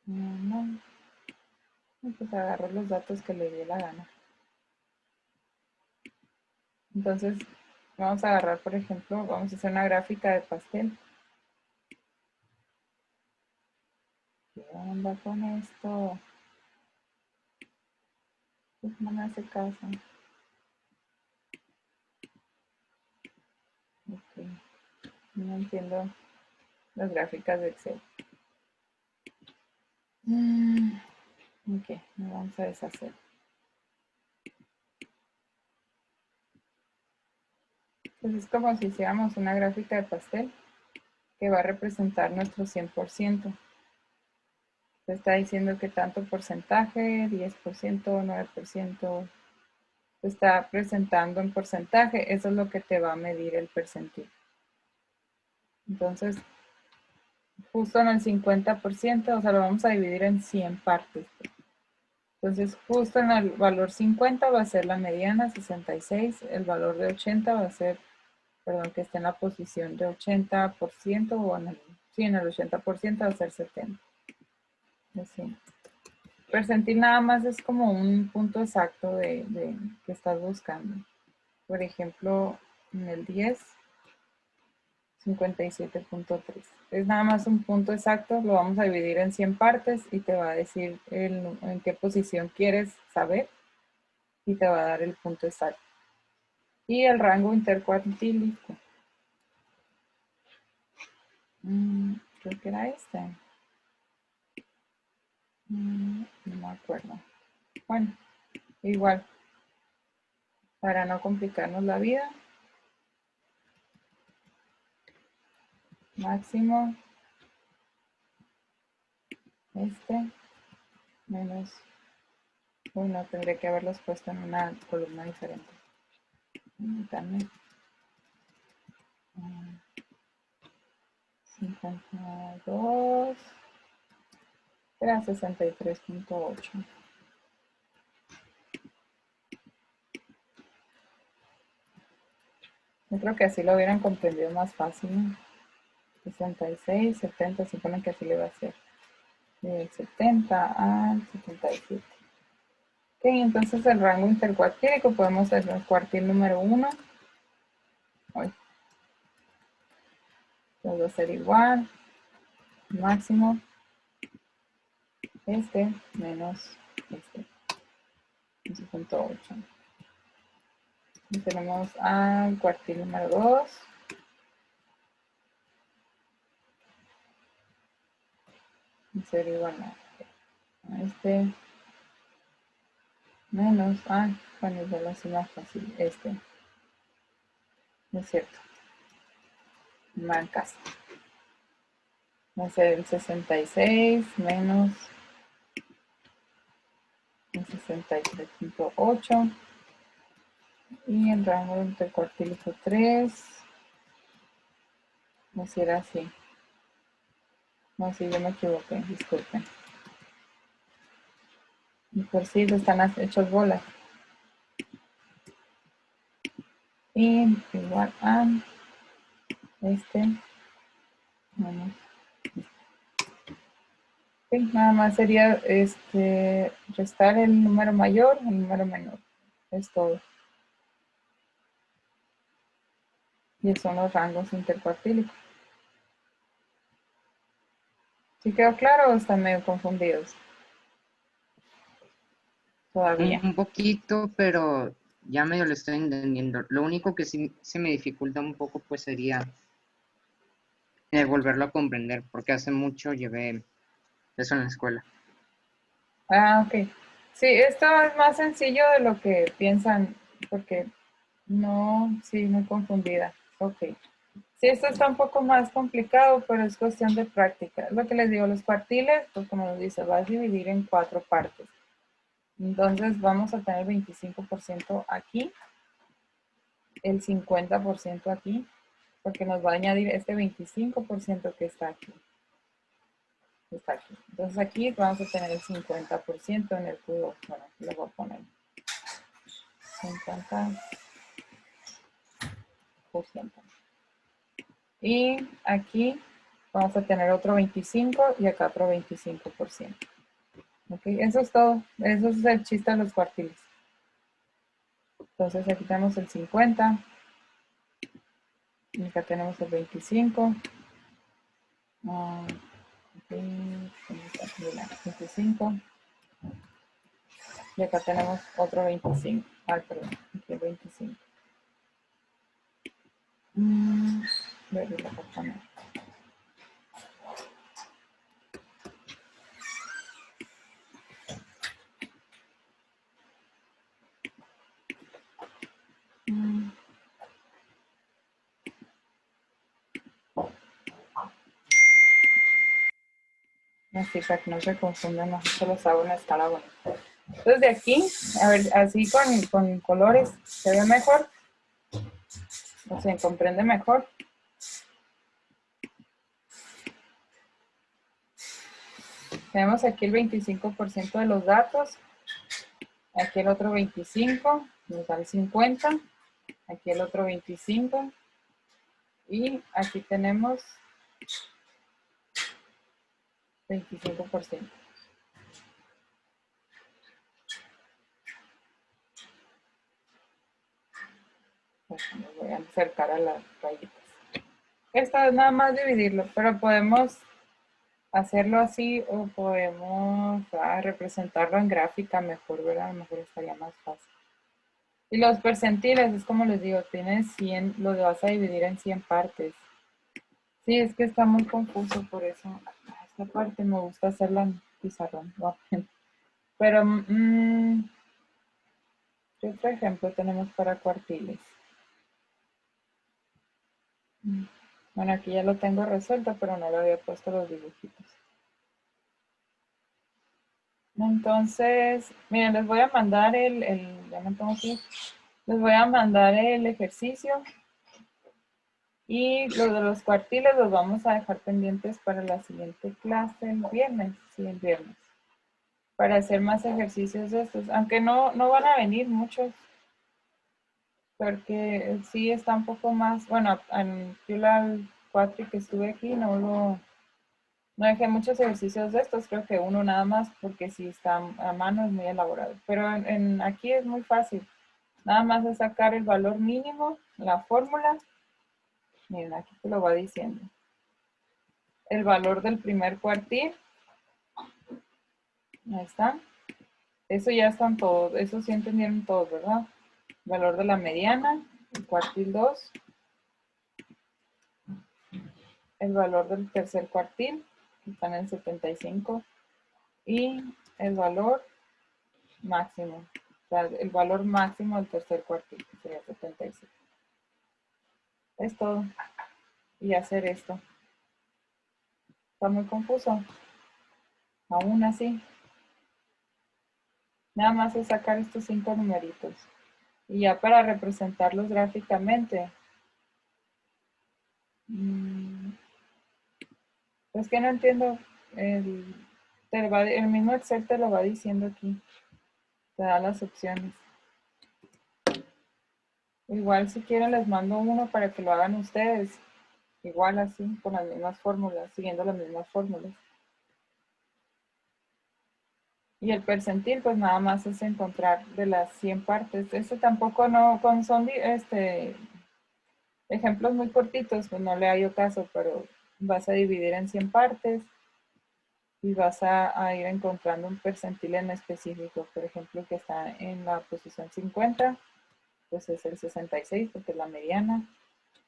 No. Pues agarro los datos que le dé la gana. Entonces, vamos a agarrar, por ejemplo, vamos a hacer una gráfica de pastel. ¿Qué onda con esto? Pues no me hace caso. Ok. No entiendo las gráficas de Excel. Ok, nos vamos a deshacer. Entonces es como si hiciéramos una gráfica de pastel que va a representar nuestro 100%. Se está diciendo que tanto porcentaje, 10%, 9%, se está presentando en porcentaje. Eso es lo que te va a medir el percentil. Entonces, justo en el 50%, o sea, lo vamos a dividir en 100 partes. Entonces, justo en el valor 50 va a ser la mediana, 66. El valor de 80 va a ser, perdón, que esté en la posición de 80% o en el 80% va a ser 70. Así. Percentil nada más es como un punto exacto de que estás buscando. Por ejemplo, en el 10, 57.3. Es nada más un punto exacto, lo vamos a dividir en 100 partes y te va a decir en qué posición quieres saber y te va a dar el punto exacto. Y el rango intercuartílico. Creo que era este. No me acuerdo. Bueno, igual, para no complicarnos la vida. Máximo. Menos. Bueno, tendré que haberlos puesto en una columna diferente. También. 52. Era 63.8. Yo creo que así lo hubieran comprendido más fácil, ¿no? 66, 70, supone que así le va a ser. Del 70 al 77. Ok, entonces el rango intercuartílico podemos hacer el cuartil número 1. Va a ser igual. Máximo. Menos 11.8. Y tenemos al cuartil número 2. Va a ser igual a menos, bueno, ya lo hace más fácil, no es cierto, marcas, va a ser el 66 menos el 63.8 y el rango intercuartílico 3 va a ser así. No, sí, yo me equivoqué, disculpen. Y por sí están hechos bolas. Y igual a menos Sí, nada más sería restar el número mayor, el número menor. Es todo. Y son los rangos intercuartílicos. ¿Sí quedó claro o están medio confundidos? Todavía. Un poquito, pero ya medio lo estoy entendiendo. Lo único que sí se me dificulta un poco, pues sería volverlo a comprender, porque hace mucho llevé eso en la escuela. Ah, ok. Sí, esto es más sencillo de lo que piensan, porque no, sí, muy confundida. Ok. Sí, esto está un poco más complicado, pero es cuestión de práctica. Lo que les digo, los cuartiles, pues como nos dice, va a dividir en 4 partes. Entonces vamos a tener 25% aquí, el 50% aquí, porque nos va a añadir este 25% que está aquí. Está aquí. Entonces aquí vamos a tener el 50% en el cubo. Bueno, aquí lo voy a poner. 50%. Y aquí vamos a tener otro 25% y acá otro 25%. Ok, eso es todo. Eso es el chiste de los cuartiles. Entonces aquí tenemos el 50. Y acá tenemos el 25. 25. Y acá tenemos otro 25. Ay, perdón. Aquí el 25. Voy a poner. Así para que no se confundan, no se los hago en escala bonita. Entonces de aquí, a ver, así con colores, ¿se ve mejor? O se comprende mejor. Tenemos aquí el 25% de los datos. Aquí el otro 25, nos da el 50. Aquí el otro 25. Y aquí tenemos 25%. Me voy a acercar a las rayitas. Esto es nada más dividirlo, pero podemos hacerlo así o podemos representarlo en gráfica mejor, ¿verdad? A lo mejor estaría más fácil. Y los percentiles, es como les digo, tienes 100, lo vas a dividir en 100 partes. Sí, es que está muy confuso por eso. Esta parte me gusta hacerla en pizarrón. Pero, ¿qué otro ejemplo tenemos para cuartiles? Bueno, aquí ya lo tengo resuelto, pero no le había puesto los dibujitos. Entonces, miren, les voy a mandar ya me tengo aquí, les voy a mandar el ejercicio y los de los cuartiles los vamos a dejar pendientes para la siguiente clase el viernes, sí, el viernes, para hacer más ejercicios de estos, aunque no van a venir muchos, porque sí está un poco más, bueno, en la 4 que estuve aquí no dejé muchos ejercicios de estos, creo que uno nada más, porque si está a mano es muy elaborado. Pero aquí es muy fácil. Nada más es sacar el valor mínimo, la fórmula. Miren, aquí te lo va diciendo. El valor del primer cuartil. Ahí está. Eso ya están todos, eso sí entendieron todos, ¿verdad? Valor de la mediana, el cuartil 2. El valor del tercer cuartil, que están en 75. Y el valor máximo. O sea, el valor máximo del tercer cuartil, que sería 75. Es todo. Y hacer esto. Está muy confuso. Aún así. Nada más es sacar estos 5 numeritos. Y ya para representarlos gráficamente. Es que no entiendo. El mismo Excel te lo va diciendo aquí. Te da las opciones. Igual si quieren les mando uno para que lo hagan ustedes. Igual así, con las mismas fórmulas, siguiendo las mismas fórmulas. Y el percentil, pues nada más es encontrar de las 100 partes. Este tampoco son ejemplos muy cortitos, pues no le hallo caso, pero vas a dividir en 100 partes y vas a ir encontrando un percentil en específico. Por ejemplo, que está en la posición 50, pues es el 66 porque es la mediana.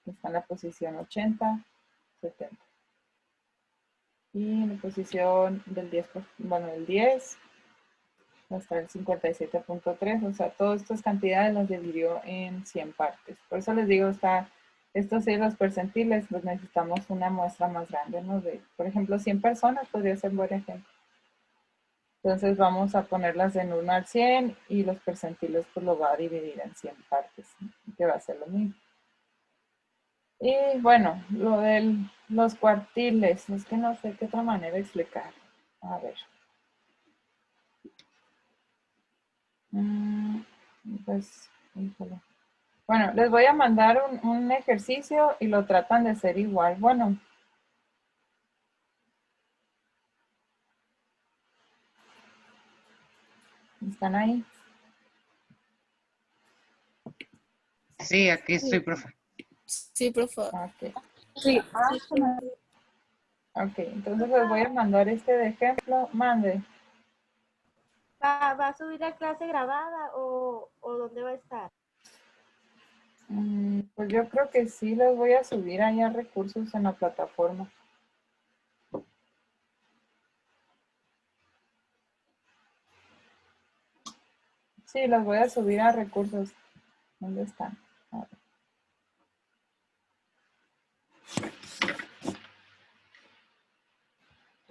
Está en la posición 80, 70. Y en la posición del 10, bueno, el 10 hasta el 57.3, o sea, todas estas cantidades las dividió en 100 partes. Por eso les digo, estos sí, los percentiles, pues necesitamos una muestra más grande, ¿no? Por ejemplo, 100 personas podría ser un buen ejemplo. Entonces vamos a ponerlas en 1 al 100 y los percentiles pues lo va a dividir en 100 partes, que va a ser lo mismo. Y bueno, lo de los cuartiles, es que no sé qué otra manera de explicar. A ver. Pues, híjole. Bueno, les voy a mandar un ejercicio y lo tratan de hacer igual. Bueno. ¿Están ahí? Sí, aquí estoy, profe. Sí, profe. Ok. Sí. Ok, entonces les voy a mandar este de ejemplo. Mande. ¿Va a subir la clase grabada o dónde va a estar? Pues yo creo que sí les voy a subir allá recursos en la plataforma. Sí, los voy a subir a recursos. ¿Dónde están? A ver.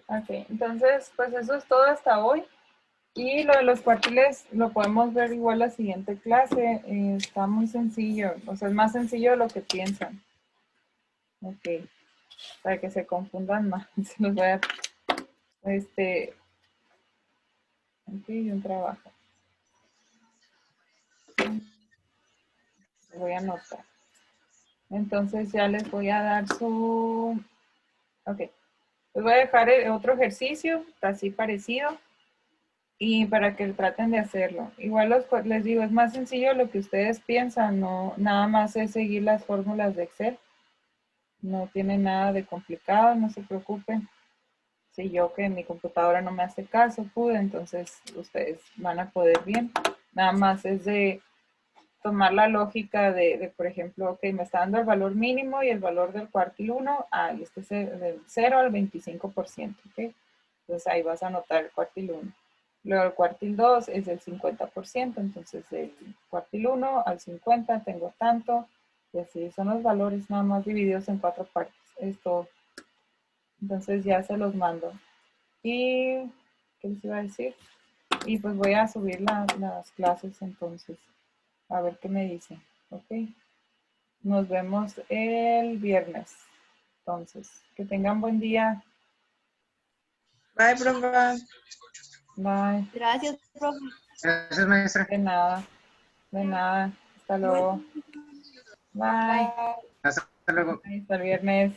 Ok, entonces pues eso es todo hasta hoy. Y lo de los cuartiles lo podemos ver igual la siguiente clase. Está muy sencillo, o sea, es más sencillo de lo que piensan. Ok, para que se confundan más. Se los voy a... Aquí un trabajo. Voy a anotar. Entonces ya les voy a dar su... Ok, les voy a dejar otro ejercicio, así parecido. Y para que traten de hacerlo. Igual les digo, es más sencillo de lo que ustedes piensan, no, nada más es seguir las fórmulas de Excel. No tiene nada de complicado, no se preocupen. Si yo que mi computadora no me hace caso, pude, entonces ustedes van a poder bien. Nada más es de tomar la lógica por ejemplo, ok, me está dando el valor mínimo y el valor del cuartil 1, y este es del 0 al 25%, ¿ok? Entonces ahí vas a anotar el cuartil 1. Luego el cuartil 2 es del 50%, entonces del cuartil 1 al 50 tengo tanto, y así son los valores nada más divididos en 4 partes. Esto, entonces ya se los mando. Y, ¿qué les iba a decir? Y pues voy a subir las clases entonces, a ver qué me dicen, ¿ok? Nos vemos el viernes. Entonces, que tengan buen día. Bye, profe. Bye. Gracias, profe. Gracias, maestra. De nada. De nada. Hasta luego. Bye. Hasta luego. Hasta el viernes.